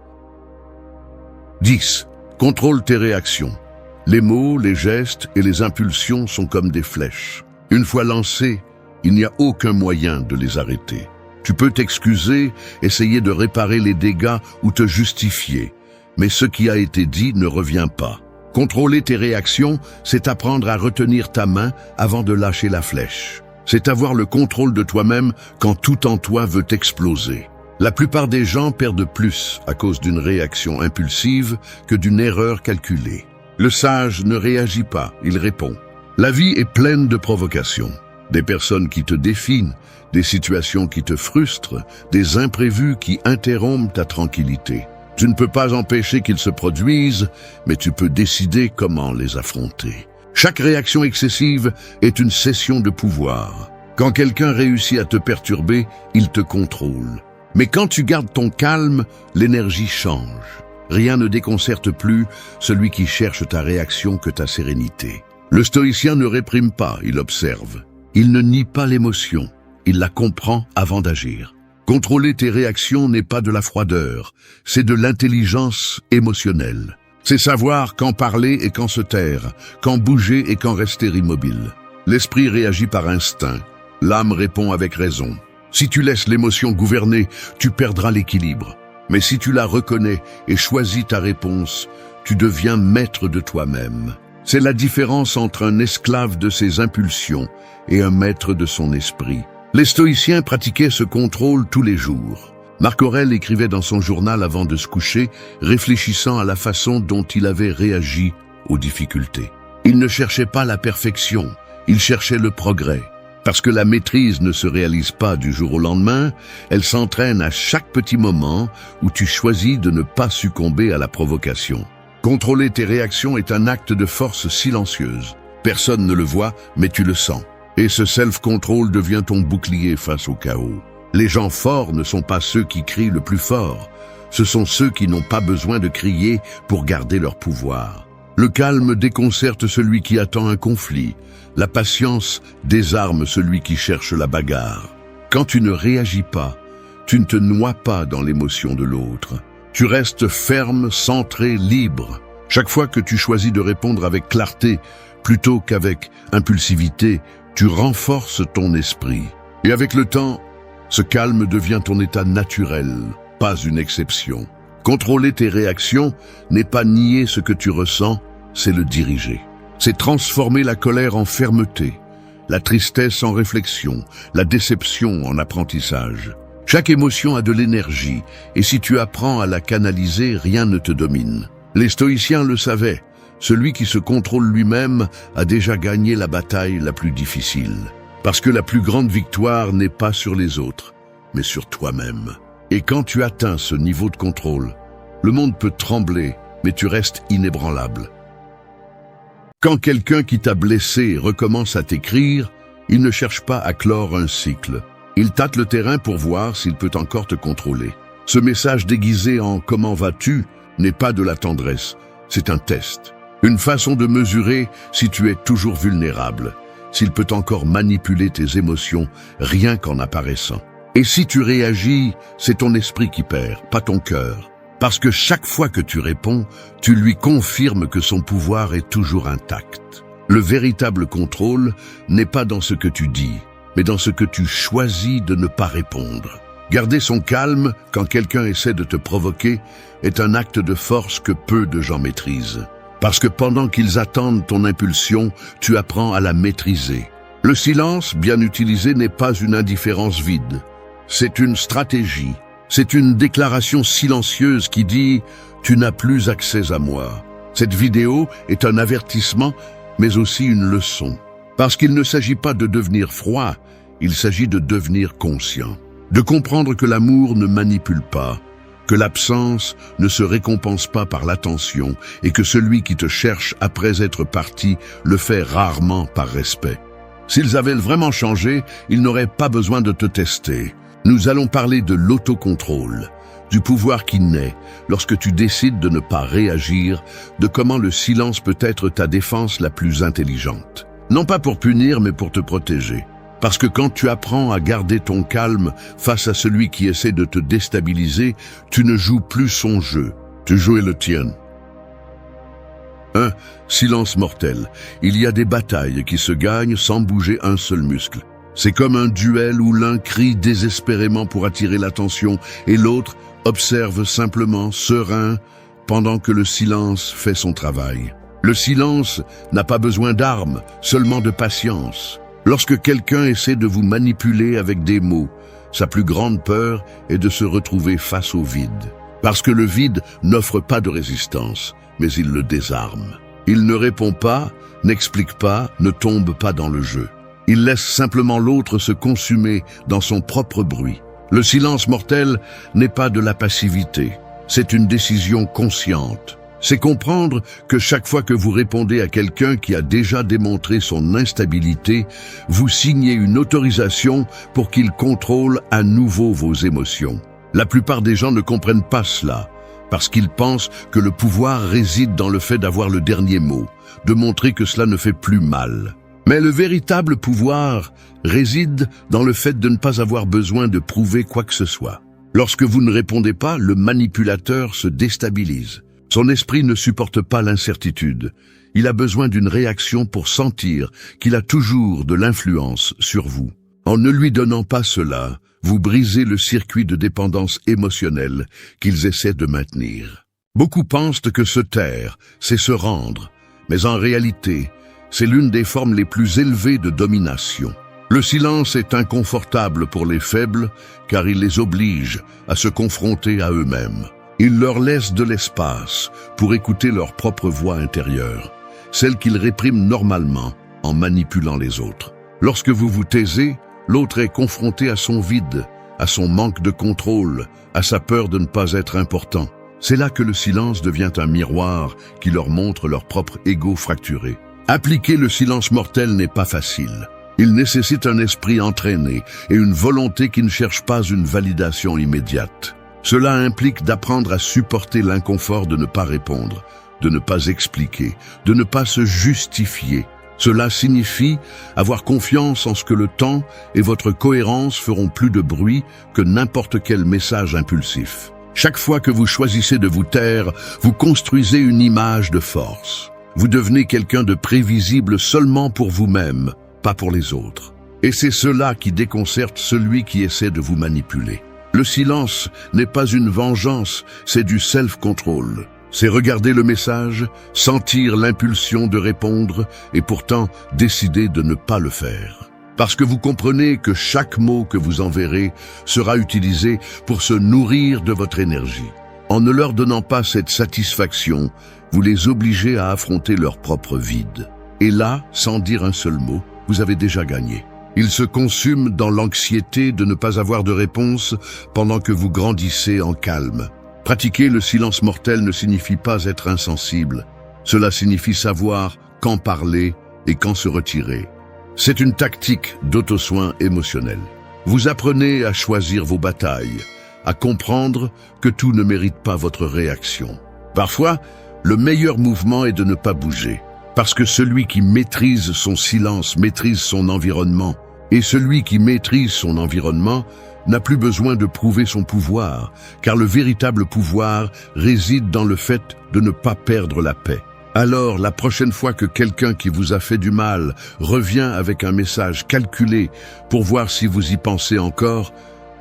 10. Contrôle tes réactions. Les mots, les gestes et les impulsions sont comme des flèches. Une fois lancés, il n'y a aucun moyen de les arrêter. Tu peux t'excuser, essayer de réparer les dégâts ou te justifier, mais ce qui a été dit ne revient pas. Contrôler tes réactions, c'est apprendre à retenir ta main avant de lâcher la flèche. C'est avoir le contrôle de toi-même quand tout en toi veut exploser. La plupart des gens perdent plus à cause d'une réaction impulsive que d'une erreur calculée. Le sage ne réagit pas, il répond. La vie est pleine de provocations. Des personnes qui te défient, des situations qui te frustrent, des imprévus qui interrompent ta tranquillité. Tu ne peux pas empêcher qu'ils se produisent, mais tu peux décider comment les affronter. Chaque réaction excessive est une cession de pouvoir. Quand quelqu'un réussit à te perturber, il te contrôle. Mais quand tu gardes ton calme, l'énergie change. Rien ne déconcerte plus celui qui cherche ta réaction que ta sérénité. Le stoïcien ne réprime pas, il observe. Il ne nie pas l'émotion, il la comprend avant d'agir. Contrôler tes réactions n'est pas de la froideur, c'est de l'intelligence émotionnelle. C'est savoir quand parler et quand se taire, quand bouger et quand rester immobile. L'esprit réagit par instinct, l'âme répond avec raison. Si tu laisses l'émotion gouverner, tu perdras l'équilibre. Mais si tu la reconnais et choisis ta réponse, tu deviens maître de toi-même. C'est la différence entre un esclave de ses impulsions et un maître de son esprit. Les stoïciens pratiquaient ce contrôle tous les jours. Marc Aurèle écrivait dans son journal avant de se coucher, réfléchissant à la façon dont il avait réagi aux difficultés. Il ne cherchait pas la perfection, il cherchait le progrès. Parce que la maîtrise ne se réalise pas du jour au lendemain, elle s'entraîne à chaque petit moment où tu choisis de ne pas succomber à la provocation. Contrôler tes réactions est un acte de force silencieuse. Personne ne le voit, mais tu le sens. Et ce self-control devient ton bouclier face au chaos. Les gens forts ne sont pas ceux qui crient le plus fort. Ce sont ceux qui n'ont pas besoin de crier pour garder leur pouvoir. Le calme déconcerte celui qui attend un conflit. La patience désarme celui qui cherche la bagarre. Quand tu ne réagis pas, tu ne te noies pas dans l'émotion de l'autre. Tu restes ferme, centré, libre. Chaque fois que tu choisis de répondre avec clarté plutôt qu'avec impulsivité, tu renforces ton esprit. Et avec le temps, ce calme devient ton état naturel, pas une exception. Contrôler tes réactions n'est pas nier ce que tu ressens, c'est le diriger. C'est transformer la colère en fermeté, la tristesse en réflexion, la déception en apprentissage. Chaque émotion a de l'énergie, et si tu apprends à la canaliser, rien ne te domine. Les stoïciens le savaient, celui qui se contrôle lui-même a déjà gagné la bataille la plus difficile. Parce que la plus grande victoire n'est pas sur les autres, mais sur toi-même. Et quand tu atteins ce niveau de contrôle, le monde peut trembler, mais tu restes inébranlable. Quand quelqu'un qui t'a blessé recommence à t'écrire, il ne cherche pas à clore un cycle. Il tâte le terrain pour voir s'il peut encore te contrôler. Ce message déguisé en « comment vas-tu » n'est pas de la tendresse, c'est un test. Une façon de mesurer si tu es toujours vulnérable, s'il peut encore manipuler tes émotions rien qu'en apparaissant. Et si tu réagis, c'est ton esprit qui perd, pas ton cœur. Parce que chaque fois que tu réponds, tu lui confirmes que son pouvoir est toujours intact. Le véritable contrôle n'est pas dans ce que tu dis, mais dans ce que tu choisis de ne pas répondre. Garder son calme quand quelqu'un essaie de te provoquer est un acte de force que peu de gens maîtrisent. Parce que pendant qu'ils attendent ton impulsion, tu apprends à la maîtriser. Le silence, bien utilisé, n'est pas une indifférence vide. C'est une stratégie. C'est une déclaration silencieuse qui dit « Tu n'as plus accès à moi ». Cette vidéo est un avertissement, mais aussi une leçon. Parce qu'il ne s'agit pas de devenir froid, il s'agit de devenir conscient. De comprendre que l'amour ne manipule pas, que l'absence ne se récompense pas par l'attention et que celui qui te cherche après être parti le fait rarement par respect. S'ils avaient vraiment changé, ils n'auraient pas besoin de te tester. Nous allons parler de l'autocontrôle, du pouvoir qui naît lorsque tu décides de ne pas réagir, de comment le silence peut être ta défense la plus intelligente. Non pas pour punir, mais pour te protéger. Parce que quand tu apprends à garder ton calme face à celui qui essaie de te déstabiliser, tu ne joues plus son jeu, tu joues le tien. 1. Silence mortel. Il y a des batailles qui se gagnent sans bouger un seul muscle. C'est comme un duel où l'un crie désespérément pour attirer l'attention et l'autre observe simplement, serein, pendant que le silence fait son travail. Le silence n'a pas besoin d'armes, seulement de patience. Lorsque quelqu'un essaie de vous manipuler avec des mots, sa plus grande peur est de se retrouver face au vide. Parce que le vide n'offre pas de résistance, mais il le désarme. Il ne répond pas, n'explique pas, ne tombe pas dans le jeu. Il laisse simplement l'autre se consumer dans son propre bruit. Le silence mortel n'est pas de la passivité, c'est une décision consciente. C'est comprendre que chaque fois que vous répondez à quelqu'un qui a déjà démontré son instabilité, vous signez une autorisation pour qu'il contrôle à nouveau vos émotions. La plupart des gens ne comprennent pas cela, parce qu'ils pensent que le pouvoir réside dans le fait d'avoir le dernier mot, de montrer que cela ne fait plus mal. Mais le véritable pouvoir réside dans le fait de ne pas avoir besoin de prouver quoi que ce soit. Lorsque vous ne répondez pas, le manipulateur se déstabilise. Son esprit ne supporte pas l'incertitude. Il a besoin d'une réaction pour sentir qu'il a toujours de l'influence sur vous. En ne lui donnant pas cela, vous brisez le circuit de dépendance émotionnelle qu'ils essaient de maintenir. Beaucoup pensent que se taire, c'est se rendre, mais en réalité, c'est l'une des formes les plus élevées de domination. Le silence est inconfortable pour les faibles, car il les oblige à se confronter à eux-mêmes. Il leur laisse de l'espace pour écouter leur propre voix intérieure, celle qu'ils répriment normalement en manipulant les autres. Lorsque vous vous taisez, l'autre est confronté à son vide, à son manque de contrôle, à sa peur de ne pas être important. C'est là que le silence devient un miroir qui leur montre leur propre ego fracturé. Appliquer le silence mortel n'est pas facile. Il nécessite un esprit entraîné et une volonté qui ne cherche pas une validation immédiate. Cela implique d'apprendre à supporter l'inconfort de ne pas répondre, de ne pas expliquer, de ne pas se justifier. Cela signifie avoir confiance en ce que le temps et votre cohérence feront plus de bruit que n'importe quel message impulsif. Chaque fois que vous choisissez de vous taire, vous construisez une image de force. Vous devenez quelqu'un de prévisible seulement pour vous-même, pas pour les autres. Et c'est cela qui déconcerte celui qui essaie de vous manipuler. Le silence n'est pas une vengeance, c'est du self-control. C'est regarder le message, sentir l'impulsion de répondre et pourtant décider de ne pas le faire. Parce que vous comprenez que chaque mot que vous enverrez sera utilisé pour se nourrir de votre énergie. En ne leur donnant pas cette satisfaction, vous les obligez à affronter leur propre vide. Et là, sans dire un seul mot, vous avez déjà gagné. Ils se consument dans l'anxiété de ne pas avoir de réponse pendant que vous grandissez en calme. Pratiquer le silence mortel ne signifie pas être insensible. Cela signifie savoir quand parler et quand se retirer. C'est une tactique d'auto-soin émotionnel. Vous apprenez à choisir vos batailles, à comprendre que tout ne mérite pas votre réaction. Parfois, le meilleur mouvement est de ne pas bouger. Parce que celui qui maîtrise son silence maîtrise son environnement. Et celui qui maîtrise son environnement n'a plus besoin de prouver son pouvoir, car le véritable pouvoir réside dans le fait de ne pas perdre la paix. Alors, la prochaine fois que quelqu'un qui vous a fait du mal revient avec un message calculé pour voir si vous y pensez encore,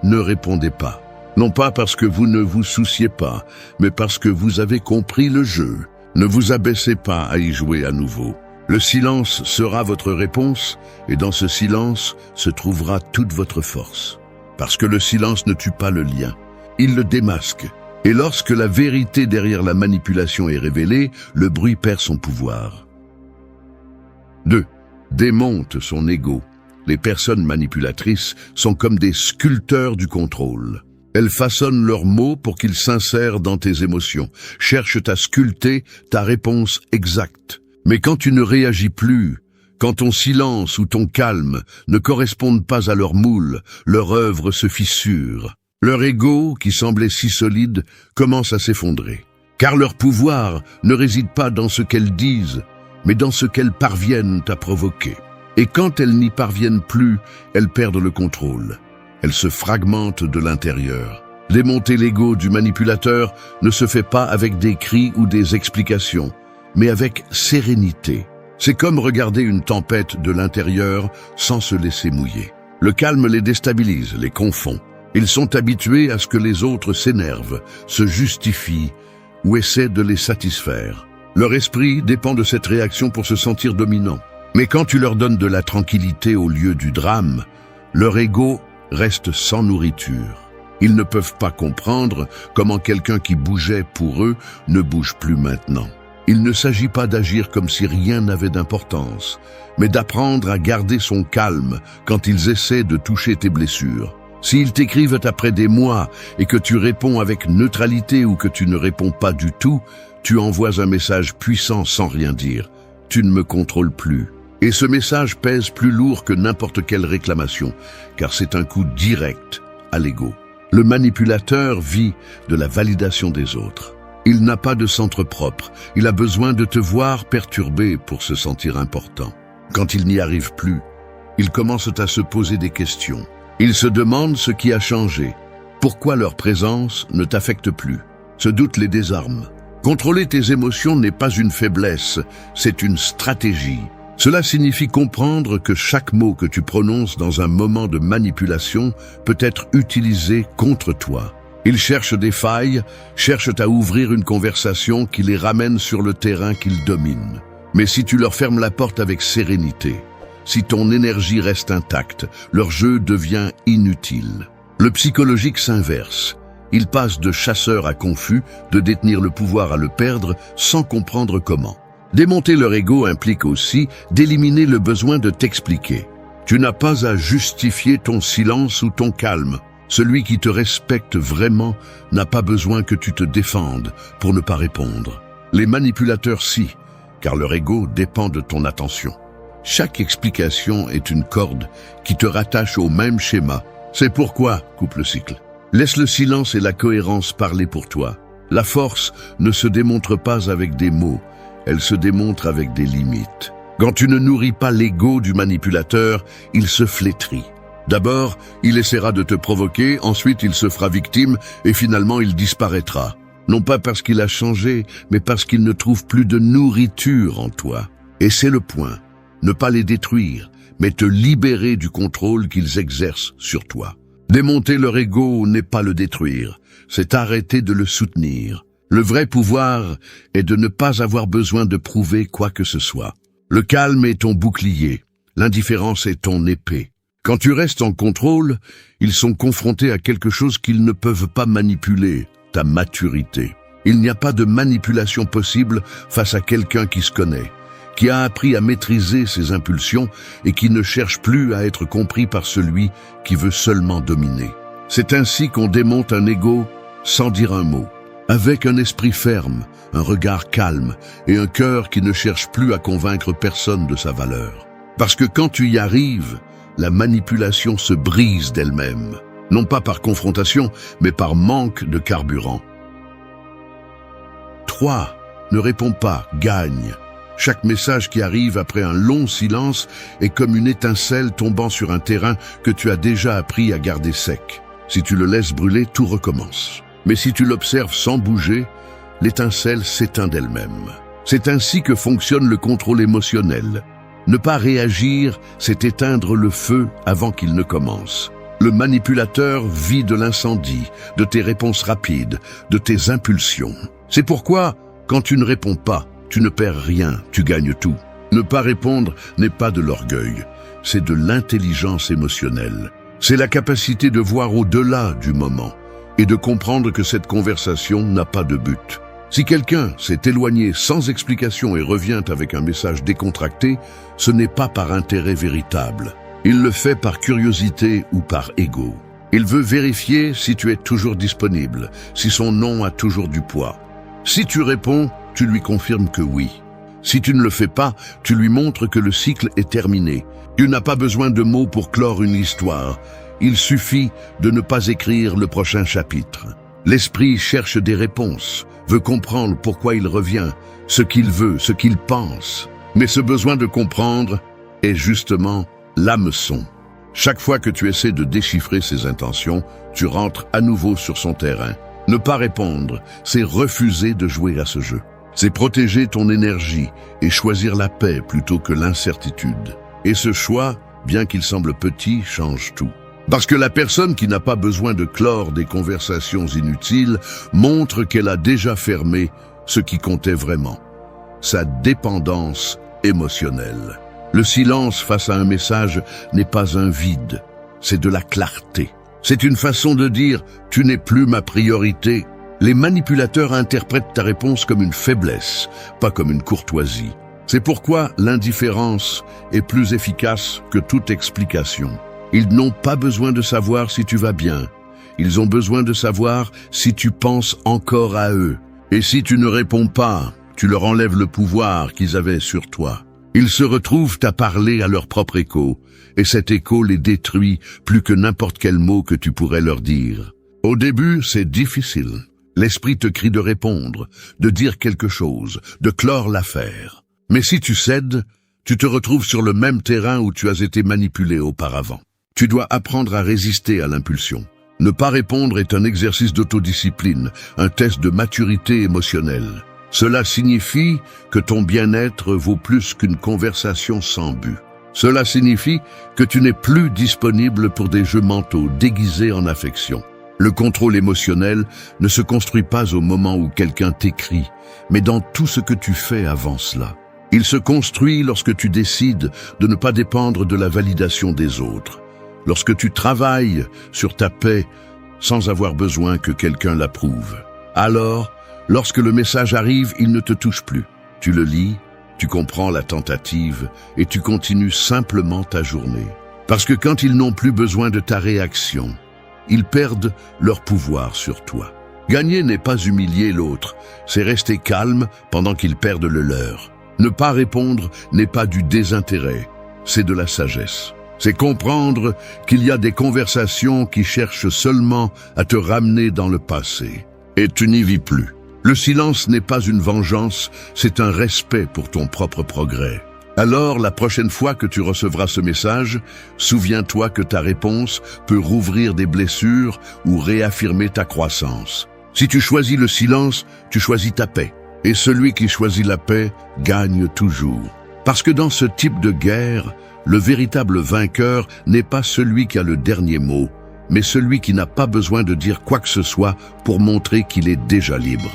ne répondez pas. Non pas parce que vous ne vous souciez pas, mais parce que vous avez compris le jeu. Ne vous abaissez pas à y jouer à nouveau. Le silence sera votre réponse, et dans ce silence se trouvera toute votre force. Parce que le silence ne tue pas le lien, il le démasque. Et lorsque la vérité derrière la manipulation est révélée, le bruit perd son pouvoir. 2. Démonte son ego. Les personnes manipulatrices sont comme des sculpteurs du contrôle. Elles façonnent leurs mots pour qu'ils s'insèrent dans tes émotions, cherchent à sculpter ta réponse exacte. Mais quand tu ne réagis plus, quand ton silence ou ton calme ne correspondent pas à leur moule, leur œuvre se fissure. Leur ego, qui semblait si solide, commence à s'effondrer. Car leur pouvoir ne réside pas dans ce qu'elles disent, mais dans ce qu'elles parviennent à provoquer. Et quand elles n'y parviennent plus, elles perdent le contrôle. Elles se fragmentent de l'intérieur. Démonter l'ego du manipulateur ne se fait pas avec des cris ou des explications, mais avec sérénité. C'est comme regarder une tempête de l'intérieur sans se laisser mouiller. Le calme les déstabilise, les confond. Ils sont habitués à ce que les autres s'énervent, se justifient ou essaient de les satisfaire. Leur esprit dépend de cette réaction pour se sentir dominant. Mais quand tu leur donnes de la tranquillité au lieu du drame, leur ego reste sans nourriture. Ils ne peuvent pas comprendre comment quelqu'un qui bougeait pour eux ne bouge plus maintenant. Il ne s'agit pas d'agir comme si rien n'avait d'importance, mais d'apprendre à garder son calme quand ils essaient de toucher tes blessures. S'ils t'écrivent après des mois et que tu réponds avec neutralité ou que tu ne réponds pas du tout, tu envoies un message puissant sans rien dire. Tu ne me contrôles plus. Et ce message pèse plus lourd que n'importe quelle réclamation, car c'est un coup direct à l'ego. Le manipulateur vit de la validation des autres. Il n'a pas de centre propre. Il a besoin de te voir perturbé pour se sentir important. Quand il n'y arrive plus, ils commencent à se poser des questions. Ils se demandent ce qui a changé. Pourquoi leur présence ne t'affecte plus? Ce doute les désarme. Contrôler tes émotions n'est pas une faiblesse, c'est une stratégie. Cela signifie comprendre que chaque mot que tu prononces dans un moment de manipulation peut être utilisé contre toi. Ils cherchent des failles, cherchent à ouvrir une conversation qui les ramène sur le terrain qu'ils dominent. Mais si tu leur fermes la porte avec sérénité, si ton énergie reste intacte, leur jeu devient inutile. Le psychologique s'inverse. Il passe de chasseur à confus, de détenir le pouvoir à le perdre sans comprendre comment. Démonter leur ego implique aussi d'éliminer le besoin de t'expliquer. Tu n'as pas à justifier ton silence ou ton calme. Celui qui te respecte vraiment n'a pas besoin que tu te défendes pour ne pas répondre. Les manipulateurs si, car leur ego dépend de ton attention. Chaque explication est une corde qui te rattache au même schéma. C'est pourquoi, coupe le cycle. Laisse le silence et la cohérence parler pour toi. La force ne se démontre pas avec des mots, elle se démontre avec des limites. Quand tu ne nourris pas l'ego du manipulateur, il se flétrit. D'abord, il essaiera de te provoquer, ensuite il se fera victime et finalement il disparaîtra. Non pas parce qu'il a changé, mais parce qu'il ne trouve plus de nourriture en toi. Et c'est le point. Ne pas les détruire, mais te libérer du contrôle qu'ils exercent sur toi. Démonter leur ego n'est pas le détruire, c'est arrêter de le soutenir. Le vrai pouvoir est de ne pas avoir besoin de prouver quoi que ce soit. Le calme est ton bouclier, l'indifférence est ton épée. Quand tu restes en contrôle, ils sont confrontés à quelque chose qu'ils ne peuvent pas manipuler, ta maturité. Il n'y a pas de manipulation possible face à quelqu'un qui se connaît, qui a appris à maîtriser ses impulsions et qui ne cherche plus à être compris par celui qui veut seulement dominer. C'est ainsi qu'on démonte un ego sans dire un mot, avec un esprit ferme, un regard calme et un cœur qui ne cherche plus à convaincre personne de sa valeur. Parce que quand tu y arrives, la manipulation se brise d'elle-même, non pas par confrontation, mais par manque de carburant. crois, ne réponds pas, gagne. Chaque message qui arrive après un long silence est comme une étincelle tombant sur un terrain que tu as déjà appris à garder sec. Si tu le laisses brûler, tout recommence. Mais si tu l'observes sans bouger, l'étincelle s'éteint d'elle-même. C'est ainsi que fonctionne le contrôle émotionnel. Ne pas réagir, c'est éteindre le feu avant qu'il ne commence. Le manipulateur vit de l'incendie, de tes réponses rapides, de tes impulsions. C'est pourquoi, quand tu ne réponds pas, tu ne perds rien, tu gagnes tout. Ne pas répondre n'est pas de l'orgueil, c'est de l'intelligence émotionnelle. C'est la capacité de voir au-delà du moment et de comprendre que cette conversation n'a pas de but. Si quelqu'un s'est éloigné sans explication et revient avec un message décontracté, ce n'est pas par intérêt véritable. Il le fait par curiosité ou par ego. Il veut vérifier si tu es toujours disponible, si son nom a toujours du poids. Si tu réponds, tu lui confirmes que oui. Si tu ne le fais pas, tu lui montres que le cycle est terminé. Tu n'as pas besoin de mots pour clore une histoire. Il suffit de ne pas écrire le prochain chapitre. L'esprit cherche des réponses, veut comprendre pourquoi il revient, ce qu'il veut, ce qu'il pense. Mais ce besoin de comprendre est justement l'hameçon. Chaque fois que tu essaies de déchiffrer ses intentions, tu rentres à nouveau sur son terrain. Ne pas répondre, c'est refuser de jouer à ce jeu. C'est protéger ton énergie et choisir la paix plutôt que l'incertitude. Et ce choix, bien qu'il semble petit, change tout. Parce que la personne qui n'a pas besoin de clore des conversations inutiles montre qu'elle a déjà fermé ce qui comptait vraiment. Sa dépendance émotionnelle. Le silence face à un message n'est pas un vide, c'est de la clarté. C'est une façon de dire « tu n'es plus ma priorité ». Les manipulateurs interprètent ta réponse comme une faiblesse, pas comme une courtoisie. C'est pourquoi l'indifférence est plus efficace que toute explication. Ils n'ont pas besoin de savoir si tu vas bien. Ils ont besoin de savoir si tu penses encore à eux. Et si tu ne réponds pas, tu leur enlèves le pouvoir qu'ils avaient sur toi. Ils se retrouvent à parler à leur propre écho, et cet écho les détruit plus que n'importe quel mot que tu pourrais leur dire. Au début, c'est difficile. L'esprit te crie de répondre, de dire quelque chose, de clore l'affaire. Mais si tu cèdes, tu te retrouves sur le même terrain où tu as été manipulé auparavant. Tu dois apprendre à résister à l'impulsion. Ne pas répondre est un exercice d'autodiscipline, un test de maturité émotionnelle. Cela signifie que ton bien-être vaut plus qu'une conversation sans but. Cela signifie que tu n'es plus disponible pour des jeux mentaux déguisés en affection. Le contrôle émotionnel ne se construit pas au moment où quelqu'un t'écrit, mais dans tout ce que tu fais avant cela. Il se construit lorsque tu décides de ne pas dépendre de la validation des autres, lorsque tu travailles sur ta paix sans avoir besoin que quelqu'un l'approuve. Alors, lorsque le message arrive, il ne te touche plus. Tu le lis, tu comprends la tentative et tu continues simplement ta journée. Parce que quand ils n'ont plus besoin de ta réaction, ils perdent leur pouvoir sur toi. Gagner n'est pas humilier l'autre, c'est rester calme pendant qu'ils perdent le leur. Ne pas répondre n'est pas du désintérêt, c'est de la sagesse. C'est comprendre qu'il y a des conversations qui cherchent seulement à te ramener dans le passé. Et tu n'y vis plus. Le silence n'est pas une vengeance, c'est un respect pour ton propre progrès. Alors, la prochaine fois que tu recevras ce message, souviens-toi que ta réponse peut rouvrir des blessures ou réaffirmer ta croissance. Si tu choisis le silence, tu choisis ta paix. Et celui qui choisit la paix gagne toujours. Parce que dans ce type de guerre, le véritable vainqueur n'est pas celui qui a le dernier mot, mais celui qui n'a pas besoin de dire quoi que ce soit pour montrer qu'il est déjà libre.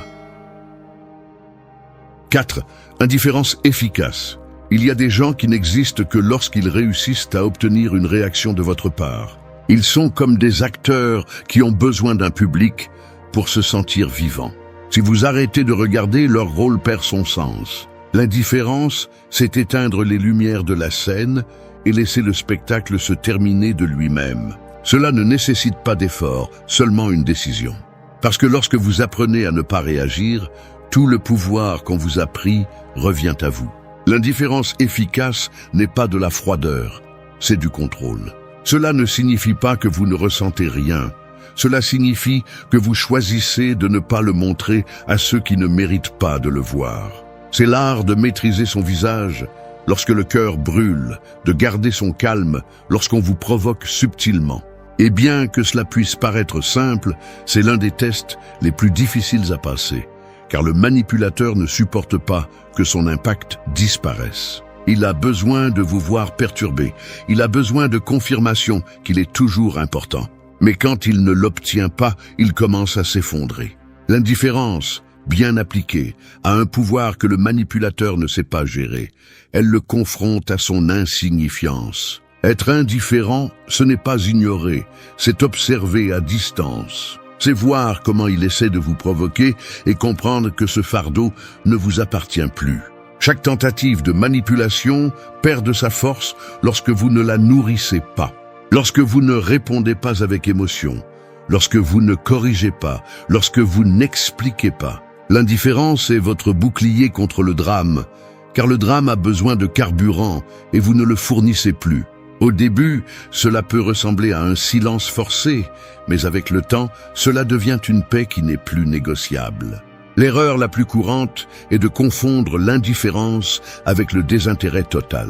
4. Indifférence efficace. Il y a des gens qui n'existent que lorsqu'ils réussissent à obtenir une réaction de votre part. Ils sont comme des acteurs qui ont besoin d'un public pour se sentir vivants. Si vous arrêtez de regarder, leur rôle perd son sens. L'indifférence, c'est éteindre les lumières de la scène et laisser le spectacle se terminer de lui-même. Cela ne nécessite pas d'effort, seulement une décision. Parce que lorsque vous apprenez à ne pas réagir, tout le pouvoir qu'on vous a pris revient à vous. L'indifférence efficace n'est pas de la froideur, c'est du contrôle. Cela ne signifie pas que vous ne ressentez rien, Cela signifie que vous choisissez de ne pas le montrer à ceux qui ne méritent pas de le voir. C'est l'art de maîtriser son visage lorsque le cœur brûle, de garder son calme lorsqu'on vous provoque subtilement. Et bien que cela puisse paraître simple, c'est l'un des tests les plus difficiles à passer, car le manipulateur ne supporte pas que son impact disparaisse. Il a besoin de vous voir perturbé, il a besoin de confirmation qu'il est toujours important. Mais quand il ne l'obtient pas, il commence à s'effondrer. L'indifférence, bien appliquée, a un pouvoir que le manipulateur ne sait pas gérer. Elle le confronte à son insignifiance. Être indifférent, ce n'est pas ignorer, c'est observer à distance. C'est voir comment il essaie de vous provoquer et comprendre que ce fardeau ne vous appartient plus. Chaque tentative de manipulation perd de sa force lorsque vous ne la nourrissez pas, lorsque vous ne répondez pas avec émotion, lorsque vous ne corrigez pas, lorsque vous n'expliquez pas. L'indifférence est votre bouclier contre le drame, car le drame a besoin de carburant et vous ne le fournissez plus. Au début, cela peut ressembler à un silence forcé, mais avec le temps, cela devient une paix qui n'est plus négociable. L'erreur la plus courante est de confondre l'indifférence avec le désintérêt total.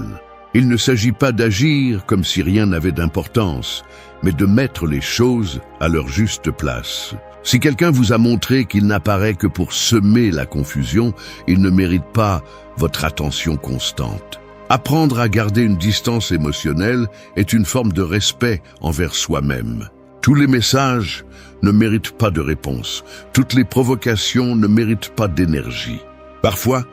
Il ne s'agit pas d'agir comme si rien n'avait d'importance, mais de mettre les choses à leur juste place. Si quelqu'un vous a montré qu'il n'apparaît que pour semer la confusion, il ne mérite pas votre attention constante. Apprendre à garder une distance émotionnelle est une forme de respect envers soi-même. Tous les messages ne méritent pas de réponse. Toutes les provocations ne méritent pas d'énergie. Parfois,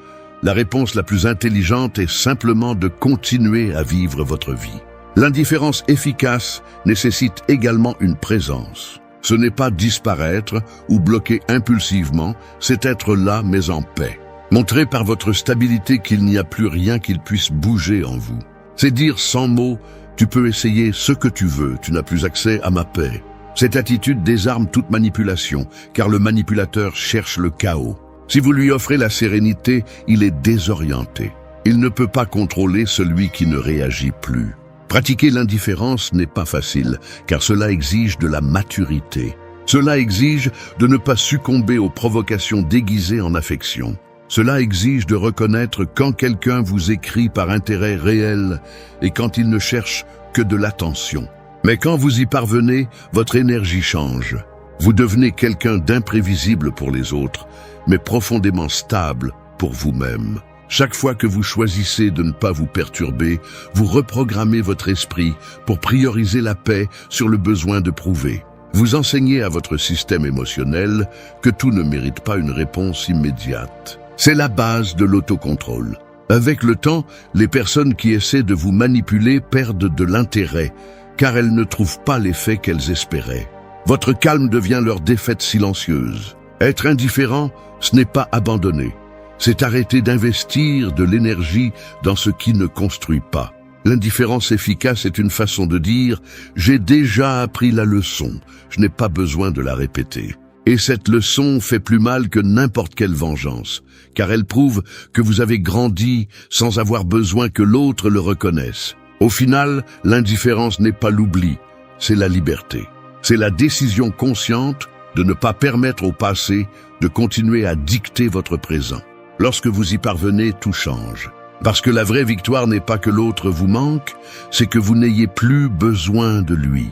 la réponse la plus intelligente est simplement de continuer à vivre votre vie. L'indifférence efficace nécessite également une présence. Ce n'est pas disparaître ou bloquer impulsivement, c'est être là mais en paix. Montrez par votre stabilité qu'il n'y a plus rien qui puisse bouger en vous. C'est dire sans mots, tu peux essayer ce que tu veux, tu n'as plus accès à ma paix. Cette attitude désarme toute manipulation, car le manipulateur cherche le chaos. Si vous lui offrez la sérénité, il est désorienté. Il ne peut pas contrôler celui qui ne réagit plus. Pratiquer l'indifférence n'est pas facile, car cela exige de la maturité. Cela exige de ne pas succomber aux provocations déguisées en affection. Cela exige de reconnaître quand quelqu'un vous écrit par intérêt réel et quand il ne cherche que de l'attention. Mais quand vous y parvenez, votre énergie change. Vous devenez quelqu'un d'imprévisible pour les autres, mais profondément stable pour vous-même. Chaque fois que vous choisissez de ne pas vous perturber, vous reprogrammez votre esprit pour prioriser la paix sur le besoin de prouver. Vous enseignez à votre système émotionnel que tout ne mérite pas une réponse immédiate. C'est la base de l'autocontrôle. Avec le temps, les personnes qui essaient de vous manipuler perdent de l'intérêt, car elles ne trouvent pas l'effet qu'elles espéraient. Votre calme devient leur défaite silencieuse. Être indifférent, ce n'est pas abandonner. C'est arrêter d'investir de l'énergie dans ce qui ne construit pas. L'indifférence efficace est une façon de dire « j'ai déjà appris la leçon, je n'ai pas besoin de la répéter ». Et cette leçon fait plus mal que n'importe quelle vengeance, car elle prouve que vous avez grandi sans avoir besoin que l'autre le reconnaisse. Au final, l'indifférence n'est pas l'oubli, c'est la liberté. C'est la décision consciente de ne pas permettre au passé de continuer à dicter votre présent. Lorsque vous y parvenez, tout change. Parce que la vraie victoire n'est pas que l'autre vous manque, c'est que vous n'ayez plus besoin de lui.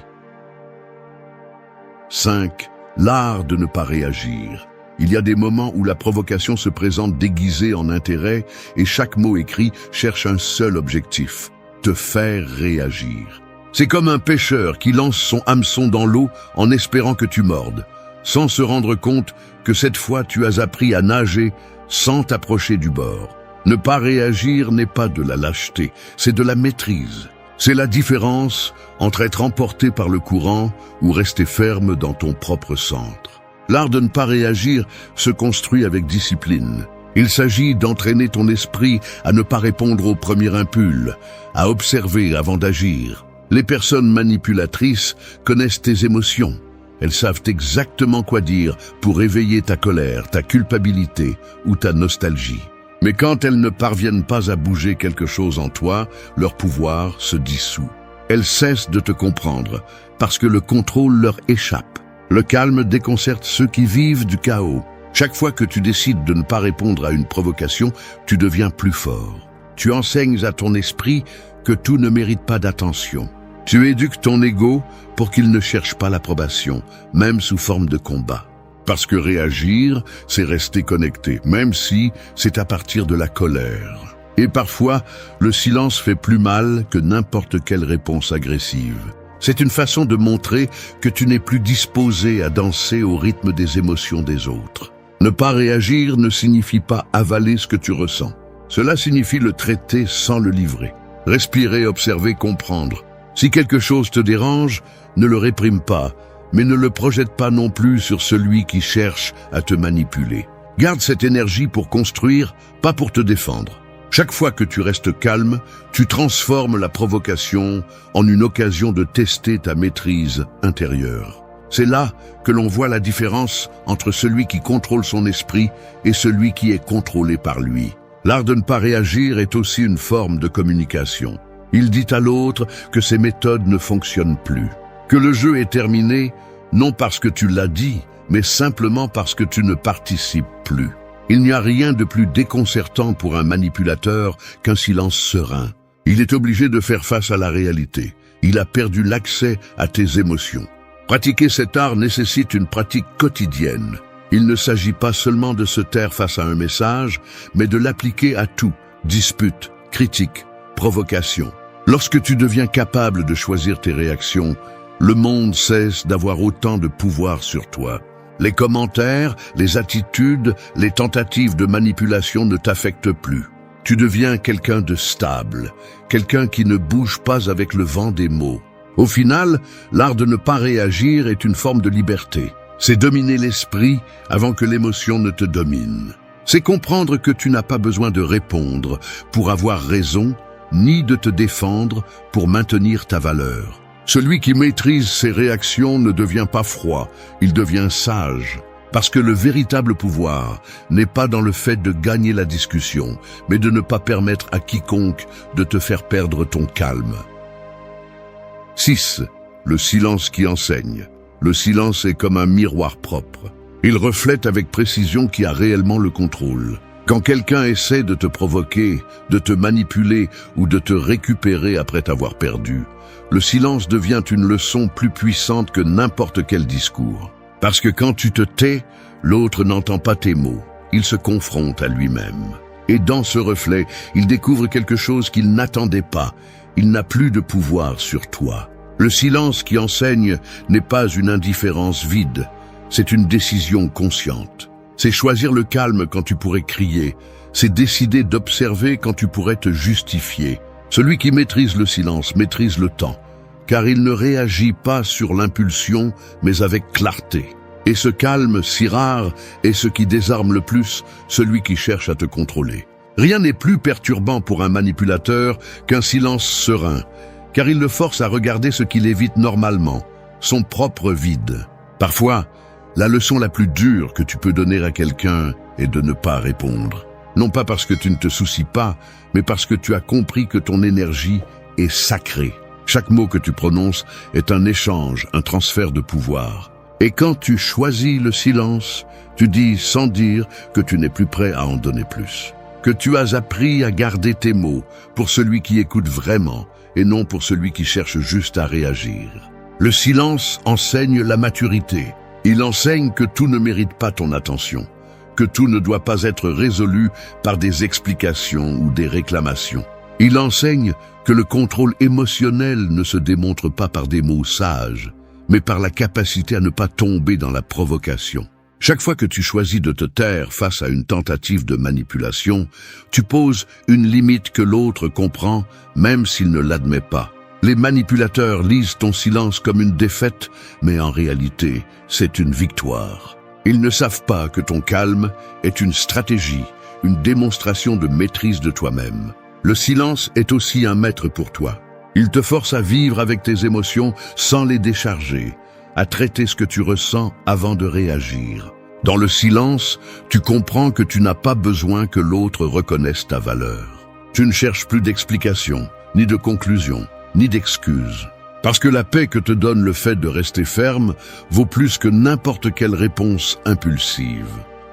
5. L'art de ne pas réagir. Il y a des moments où la provocation se présente déguisée en intérêt et chaque mot écrit cherche un seul objectif, te faire réagir. C'est comme un pêcheur qui lance son hameçon dans l'eau en espérant que tu mordes, sans se rendre compte que cette fois tu as appris à nager sans t'approcher du bord. Ne pas réagir n'est pas de la lâcheté, c'est de la maîtrise. C'est la différence entre être emporté par le courant ou rester ferme dans ton propre centre. L'art de ne pas réagir se construit avec discipline. Il s'agit d'entraîner ton esprit à ne pas répondre au premier impulse, à observer avant d'agir. Les personnes manipulatrices connaissent tes émotions. Elles savent exactement quoi dire pour éveiller ta colère, ta culpabilité ou ta nostalgie. Mais quand elles ne parviennent pas à bouger quelque chose en toi, leur pouvoir se dissout. Elles cessent de te comprendre parce que le contrôle leur échappe. Le calme déconcerte ceux qui vivent du chaos. Chaque fois que tu décides de ne pas répondre à une provocation, tu deviens plus fort. Tu enseignes à ton esprit que tout ne mérite pas d'attention. Tu éduques ton ego pour qu'il ne cherche pas l'approbation, même sous forme de combat. Parce que réagir, c'est rester connecté, même si c'est à partir de la colère. Et parfois, le silence fait plus mal que n'importe quelle réponse agressive. C'est une façon de montrer que tu n'es plus disposé à danser au rythme des émotions des autres. Ne pas réagir ne signifie pas avaler ce que tu ressens. Cela signifie le traiter sans le livrer. Respirer, observer, comprendre. Si quelque chose te dérange, ne le réprime pas, mais ne le projette pas non plus sur celui qui cherche à te manipuler. Garde cette énergie pour construire, pas pour te défendre. Chaque fois que tu restes calme, tu transformes la provocation en une occasion de tester ta maîtrise intérieure. C'est là que l'on voit la différence entre celui qui contrôle son esprit et celui qui est contrôlé par lui. L'art de ne pas réagir est aussi une forme de communication. Il dit à l'autre que ses méthodes ne fonctionnent plus, que le jeu est terminé, non parce que tu l'as dit, mais simplement parce que tu ne participes plus. Il n'y a rien de plus déconcertant pour un manipulateur qu'un silence serein. Il est obligé de faire face à la réalité. Il a perdu l'accès à tes émotions. Pratiquer cet art nécessite une pratique quotidienne. Il ne s'agit pas seulement de se taire face à un message, mais de l'appliquer à tout, dispute, critique, provocation. Lorsque tu deviens capable de choisir tes réactions, le monde cesse d'avoir autant de pouvoir sur toi. Les commentaires, les attitudes, les tentatives de manipulation ne t'affectent plus. Tu deviens quelqu'un de stable, quelqu'un qui ne bouge pas avec le vent des mots. Au final, l'art de ne pas réagir est une forme de liberté. C'est dominer l'esprit avant que l'émotion ne te domine. C'est comprendre que tu n'as pas besoin de répondre pour avoir raison, ni de te défendre pour maintenir ta valeur. Celui qui maîtrise ses réactions ne devient pas froid, il devient sage. Parce que le véritable pouvoir n'est pas dans le fait de gagner la discussion, mais de ne pas permettre à quiconque de te faire perdre ton calme. 6. Le silence qui enseigne. Le silence est comme un miroir propre. Il reflète avec précision qui a réellement le contrôle. Quand quelqu'un essaie de te provoquer, de te manipuler ou de te récupérer après t'avoir perdu, le silence devient une leçon plus puissante que n'importe quel discours. Parce que quand tu te tais, l'autre n'entend pas tes mots. Il se confronte à lui-même. Et dans ce reflet, il découvre quelque chose qu'il n'attendait pas. Il n'a plus de pouvoir sur toi. Le silence qui enseigne n'est pas une indifférence vide. C'est une décision consciente. C'est choisir le calme quand tu pourrais crier. C'est décider d'observer quand tu pourrais te justifier. Celui qui maîtrise le silence maîtrise le temps, car il ne réagit pas sur l'impulsion, mais avec clarté. Et ce calme si rare est ce qui désarme le plus celui qui cherche à te contrôler. Rien n'est plus perturbant pour un manipulateur qu'un silence serein, car il le force à regarder ce qu'il évite normalement, son propre vide. Parfois, la leçon la plus dure que tu peux donner à quelqu'un est de ne pas répondre. Non pas parce que tu ne te soucies pas, mais parce que tu as compris que ton énergie est sacrée. Chaque mot que tu prononces est un échange, un transfert de pouvoir. Et quand tu choisis le silence, tu dis sans dire que tu n'es plus prêt à en donner plus. Que tu as appris à garder tes mots pour celui qui écoute vraiment et non pour celui qui cherche juste à réagir. Le silence enseigne la maturité. Il enseigne que tout ne mérite pas ton attention, que tout ne doit pas être résolu par des explications ou des réclamations. Il enseigne que le contrôle émotionnel ne se démontre pas par des mots sages, mais par la capacité à ne pas tomber dans la provocation. Chaque fois que tu choisis de te taire face à une tentative de manipulation, tu poses une limite que l'autre comprend, même s'il ne l'admet pas. Les manipulateurs lisent ton silence comme une défaite, mais en réalité, c'est une victoire. Ils ne savent pas que ton calme est une stratégie, une démonstration de maîtrise de toi-même. Le silence est aussi un maître pour toi. Il te force à vivre avec tes émotions sans les décharger, à traiter ce que tu ressens avant de réagir. Dans le silence, tu comprends que tu n'as pas besoin que l'autre reconnaisse ta valeur. Tu ne cherches plus d'explications, ni de conclusions, ni d'excuses. Parce que la paix que te donne le fait de rester ferme vaut plus que n'importe quelle réponse impulsive.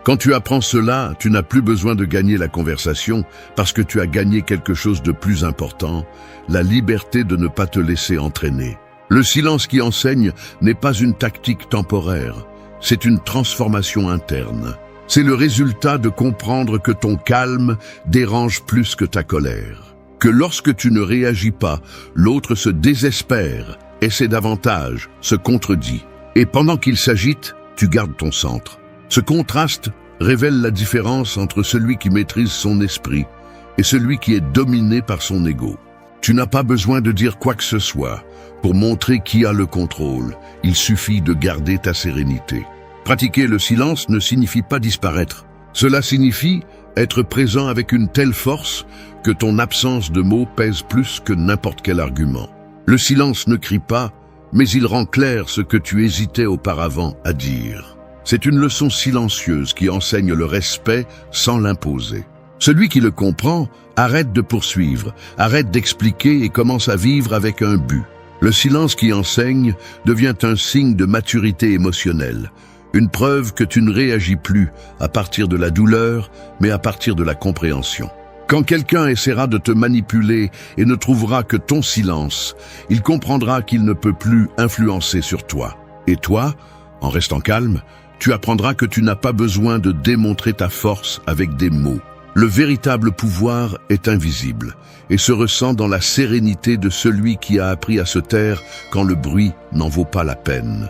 Quand tu apprends cela, tu n'as plus besoin de gagner la conversation parce que tu as gagné quelque chose de plus important, la liberté de ne pas te laisser entraîner. Le silence qui enseigne n'est pas une tactique temporaire, c'est une transformation interne. C'est le résultat de comprendre que ton calme dérange plus que ta colère. Que lorsque tu ne réagis pas, l'autre se désespère, essaie davantage, se contredit. Et pendant qu'il s'agite, tu gardes ton centre. Ce contraste révèle la différence entre celui qui maîtrise son esprit et celui qui est dominé par son ego. Tu n'as pas besoin de dire quoi que ce soit pour montrer qui a le contrôle. Il suffit de garder ta sérénité. Pratiquer le silence ne signifie pas disparaître. Cela signifie être présent avec une telle force que ton absence de mots pèse plus que n'importe quel argument. Le silence ne crie pas, mais il rend clair ce que tu hésitais auparavant à dire. C'est une leçon silencieuse qui enseigne le respect sans l'imposer. Celui qui le comprend arrête de poursuivre, arrête d'expliquer et commence à vivre avec un but. Le silence qui enseigne devient un signe de maturité émotionnelle. Une preuve que tu ne réagis plus à partir de la douleur, mais à partir de la compréhension. Quand quelqu'un essaiera de te manipuler et ne trouvera que ton silence, il comprendra qu'il ne peut plus influencer sur toi. Et toi, en restant calme, tu apprendras que tu n'as pas besoin de démontrer ta force avec des mots. Le véritable pouvoir est invisible et se ressent dans la sérénité de celui qui a appris à se taire quand le bruit n'en vaut pas la peine.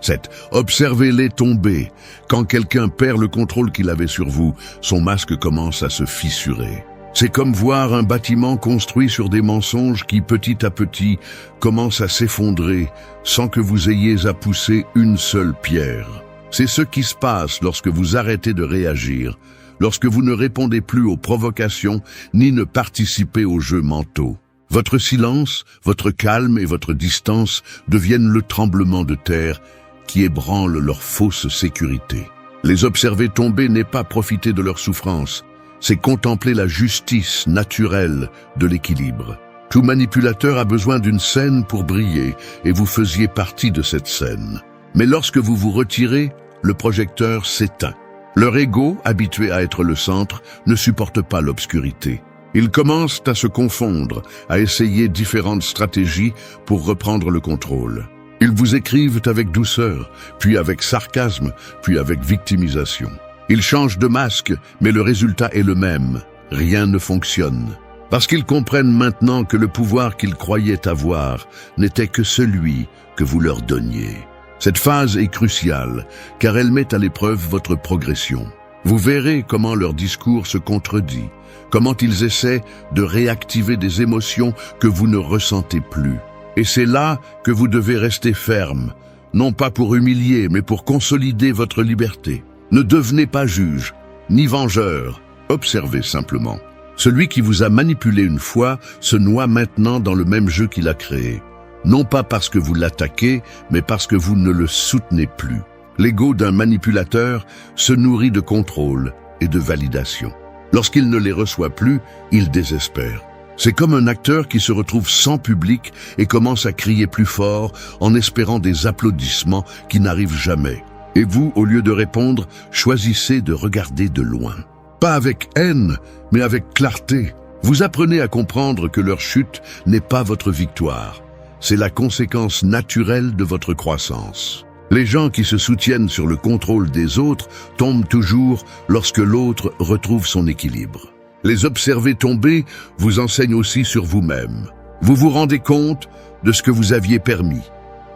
7. Observez-les tomber. Quand quelqu'un perd le contrôle qu'il avait sur vous, son masque commence à se fissurer. C'est comme voir un bâtiment construit sur des mensonges qui, petit à petit, commence à s'effondrer sans que vous ayez à pousser une seule pierre. C'est ce qui se passe lorsque vous arrêtez de réagir, lorsque vous ne répondez plus aux provocations ni ne participez aux jeux mentaux. Votre silence, votre calme et votre distance deviennent le tremblement de terre qui ébranle leur fausse sécurité. Les observer tomber n'est pas profiter de leur souffrance, c'est contempler la justice naturelle de l'équilibre. Tout manipulateur a besoin d'une scène pour briller, et vous faisiez partie de cette scène. Mais lorsque vous vous retirez, le projecteur s'éteint. Leur ego, habitué à être le centre, ne supporte pas l'obscurité. Ils commencent à se confondre, à essayer différentes stratégies pour reprendre le contrôle. Ils vous écrivent avec douceur, puis avec sarcasme, puis avec victimisation. Ils changent de masque, mais le résultat est le même. Rien ne fonctionne. Parce qu'ils comprennent maintenant que le pouvoir qu'ils croyaient avoir n'était que celui que vous leur donniez. Cette phase est cruciale, car elle met à l'épreuve votre progression. Vous verrez comment leur discours se contredit, comment ils essaient de réactiver des émotions que vous ne ressentez plus. Et c'est là que vous devez rester ferme, non pas pour humilier, mais pour consolider votre liberté. Ne devenez pas juge, ni vengeur, observez simplement. Celui qui vous a manipulé une fois se noie maintenant dans le même jeu qu'il a créé. Non pas parce que vous l'attaquez, mais parce que vous ne le soutenez plus. L'ego d'un manipulateur se nourrit de contrôle et de validation. Lorsqu'il ne les reçoit plus, il désespère. C'est comme un acteur qui se retrouve sans public et commence à crier plus fort en espérant des applaudissements qui n'arrivent jamais. Et vous, au lieu de répondre, choisissez de regarder de loin. Pas avec haine, mais avec clarté. Vous apprenez à comprendre que leur chute n'est pas votre victoire. C'est la conséquence naturelle de votre croissance. Les gens qui se soutiennent sur le contrôle des autres tombent toujours lorsque l'autre retrouve son équilibre. Les observer tomber vous enseigne aussi sur vous-même. Vous vous rendez compte de ce que vous aviez permis,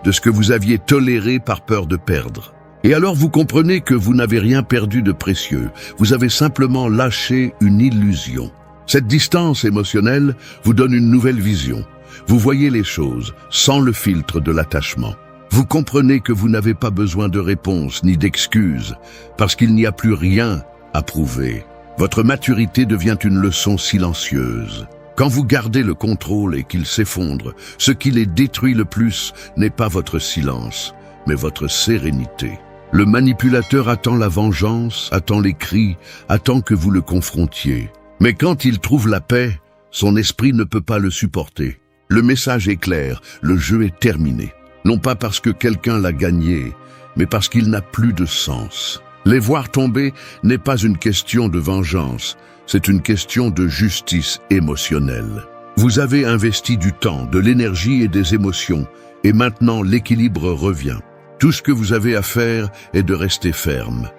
de ce que vous aviez toléré par peur de perdre. Et alors vous comprenez que vous n'avez rien perdu de précieux, vous avez simplement lâché une illusion. Cette distance émotionnelle vous donne une nouvelle vision. Vous voyez les choses sans le filtre de l'attachement. Vous comprenez que vous n'avez pas besoin de réponse ni d'excuses, parce qu'il n'y a plus rien à prouver. Votre maturité devient une leçon silencieuse. Quand vous gardez le contrôle et qu'il s'effondre, ce qui les détruit le plus n'est pas votre silence, mais votre sérénité. Le manipulateur attend la vengeance, attend les cris, attend que vous le confrontiez. Mais quand il trouve la paix, son esprit ne peut pas le supporter. Le message est clair, le jeu est terminé. Non pas parce que quelqu'un l'a gagné, mais parce qu'il n'a plus de sens. Les voir tomber n'est pas une question de vengeance, c'est une question de justice émotionnelle. Vous avez investi du temps, de l'énergie et des émotions, et maintenant l'équilibre revient. Tout ce que vous avez à faire est de rester ferme,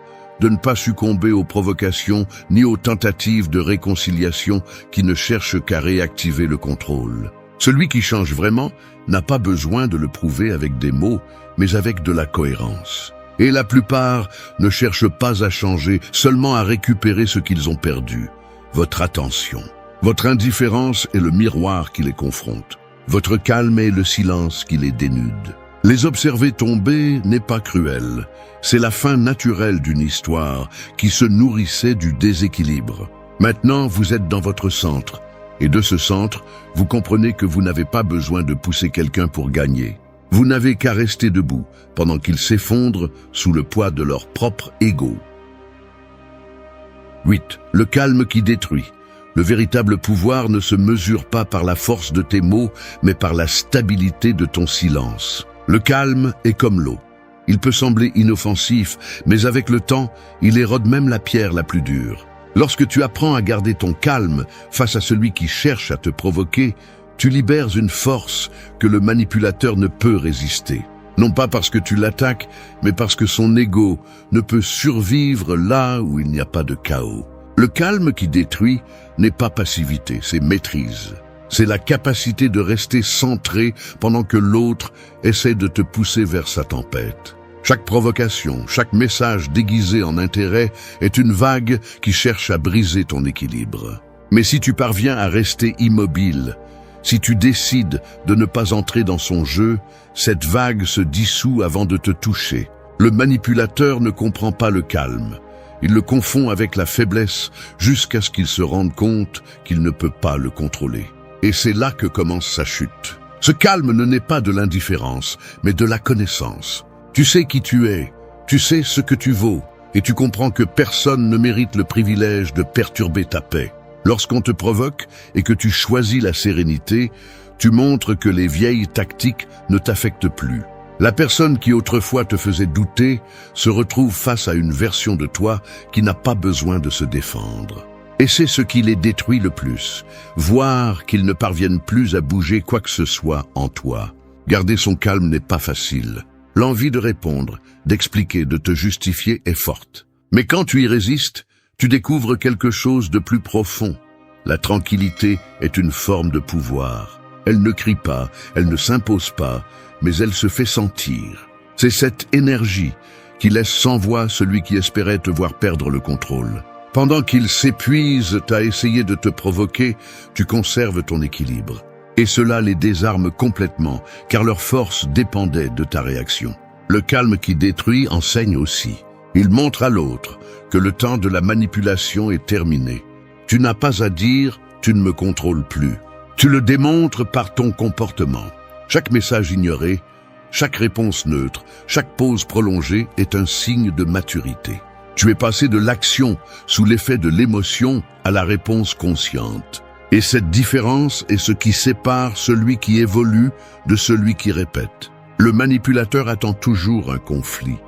de ne pas succomber aux provocations ni aux tentatives de réconciliation qui ne cherchent qu'à réactiver le contrôle. Celui qui change vraiment n'a pas besoin de le prouver avec des mots, mais avec de la cohérence. Et la plupart ne cherchent pas à changer, seulement à récupérer ce qu'ils ont perdu. Votre attention. Votre indifférence est le miroir qui les confronte. Votre calme est le silence qui les dénude. Les observer tomber n'est pas cruel. C'est la fin naturelle d'une histoire qui se nourrissait du déséquilibre. Maintenant, vous êtes dans votre centre. Et de ce centre, vous comprenez que vous n'avez pas besoin de pousser quelqu'un pour gagner. Vous n'avez qu'à rester debout pendant qu'ils s'effondrent sous le poids de leur propre ego. 8. Le calme qui détruit. Le véritable pouvoir ne se mesure pas par la force de tes mots, mais par la stabilité de ton silence. Le calme est comme l'eau. Il peut sembler inoffensif, mais avec le temps, il érode même la pierre la plus dure. Lorsque tu apprends à garder ton calme face à celui qui cherche à te provoquer, tu libères une force que le manipulateur ne peut résister. Non pas parce que tu l'attaques, mais parce que son ego ne peut survivre là où il n'y a pas de chaos. Le calme qui détruit n'est pas passivité, c'est maîtrise. C'est la capacité de rester centré pendant que l'autre essaie de te pousser vers sa tempête. Chaque provocation, chaque message déguisé en intérêt est une vague qui cherche à briser ton équilibre. Mais si tu parviens à rester immobile, si tu décides de ne pas entrer dans son jeu, cette vague se dissout avant de te toucher. Le manipulateur ne comprend pas le calme. Il le confond avec la faiblesse jusqu'à ce qu'il se rende compte qu'il ne peut pas le contrôler. Et c'est là que commence sa chute. Ce calme ne naît pas de l'indifférence, mais de la connaissance. Tu sais qui tu es, tu sais ce que tu vaux, et tu comprends que personne ne mérite le privilège de perturber ta paix. Lorsqu'on te provoque et que tu choisis la sérénité, tu montres que les vieilles tactiques ne t'affectent plus. La personne qui autrefois te faisait douter se retrouve face à une version de toi qui n'a pas besoin de se défendre. Et c'est ce qui les détruit le plus, voir qu'ils ne parviennent plus à bouger quoi que ce soit en toi. Garder son calme n'est pas facile. L'envie de répondre, d'expliquer, de te justifier est forte. Mais quand tu y résistes, tu découvres quelque chose de plus profond. La tranquillité est une forme de pouvoir. Elle ne crie pas, elle ne s'impose pas, mais elle se fait sentir. C'est cette énergie qui laisse sans voix celui qui espérait te voir perdre le contrôle. Pendant qu'ils s'épuisent à essayer de te provoquer, tu conserves ton équilibre. Et cela les désarme complètement, car leur force dépendait de ta réaction. Le calme qui détruit enseigne aussi. Il montre à l'autre que le temps de la manipulation est terminé. Tu n'as pas à dire « tu ne me contrôles plus ». Tu le démontres par ton comportement. Chaque message ignoré, chaque réponse neutre, chaque pause prolongée est un signe de maturité. Tu es passé de l'action sous l'effet de l'émotion à la réponse consciente. Et cette différence est ce qui sépare celui qui évolue de celui qui répète. Le manipulateur attend toujours un conflit,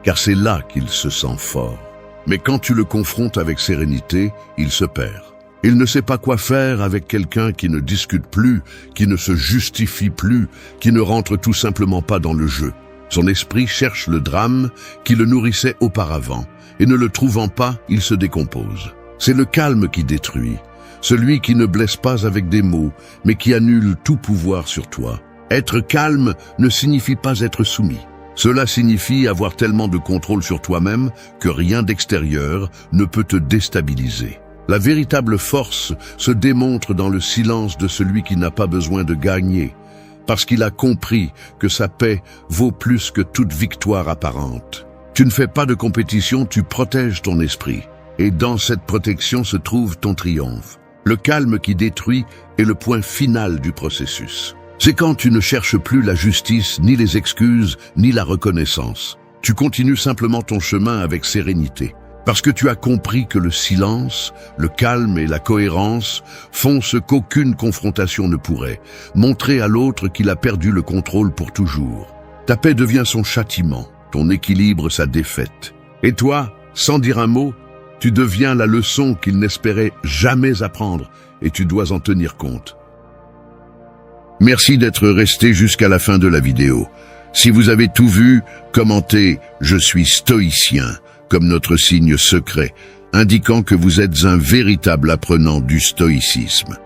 car c'est là qu'il se sent fort. Mais quand tu le confrontes avec sérénité, il se perd. Il ne sait pas quoi faire avec quelqu'un qui ne discute plus, qui ne se justifie plus, qui ne rentre tout simplement pas dans le jeu. Son esprit cherche le drame qui le nourrissait auparavant, et ne le trouvant pas, il se décompose. C'est le calme qui détruit. Celui qui ne blesse pas avec des mots, mais qui annule tout pouvoir sur toi. Être calme ne signifie pas être soumis. Cela signifie avoir tellement de contrôle sur toi-même que rien d'extérieur ne peut te déstabiliser. La véritable force se démontre dans le silence de celui qui n'a pas besoin de gagner, parce qu'il a compris que sa paix vaut plus que toute victoire apparente. Tu ne fais pas de compétition, tu protèges ton esprit. Et dans cette protection se trouve ton triomphe. Le calme qui détruit est le point final du processus. C'est quand tu ne cherches plus la justice, ni les excuses, ni la reconnaissance. Tu continues simplement ton chemin avec sérénité. Parce que tu as compris que le silence, le calme et la cohérence font ce qu'aucune confrontation ne pourrait, montrer à l'autre qu'il a perdu le contrôle pour toujours. Ta paix devient son châtiment, ton équilibre sa défaite. Et toi, sans dire un mot, tu deviens la leçon qu'il n'espérait jamais apprendre et tu dois en tenir compte. Merci d'être resté jusqu'à la fin de la vidéo. Si vous avez tout vu, commentez « Je suis stoïcien » comme notre signe secret, indiquant que vous êtes un véritable apprenant du stoïcisme.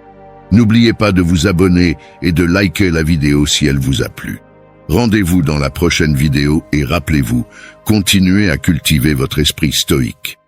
N'oubliez pas de vous abonner et de liker la vidéo si elle vous a plu. Rendez-vous dans la prochaine vidéo et rappelez-vous, continuez à cultiver votre esprit stoïque.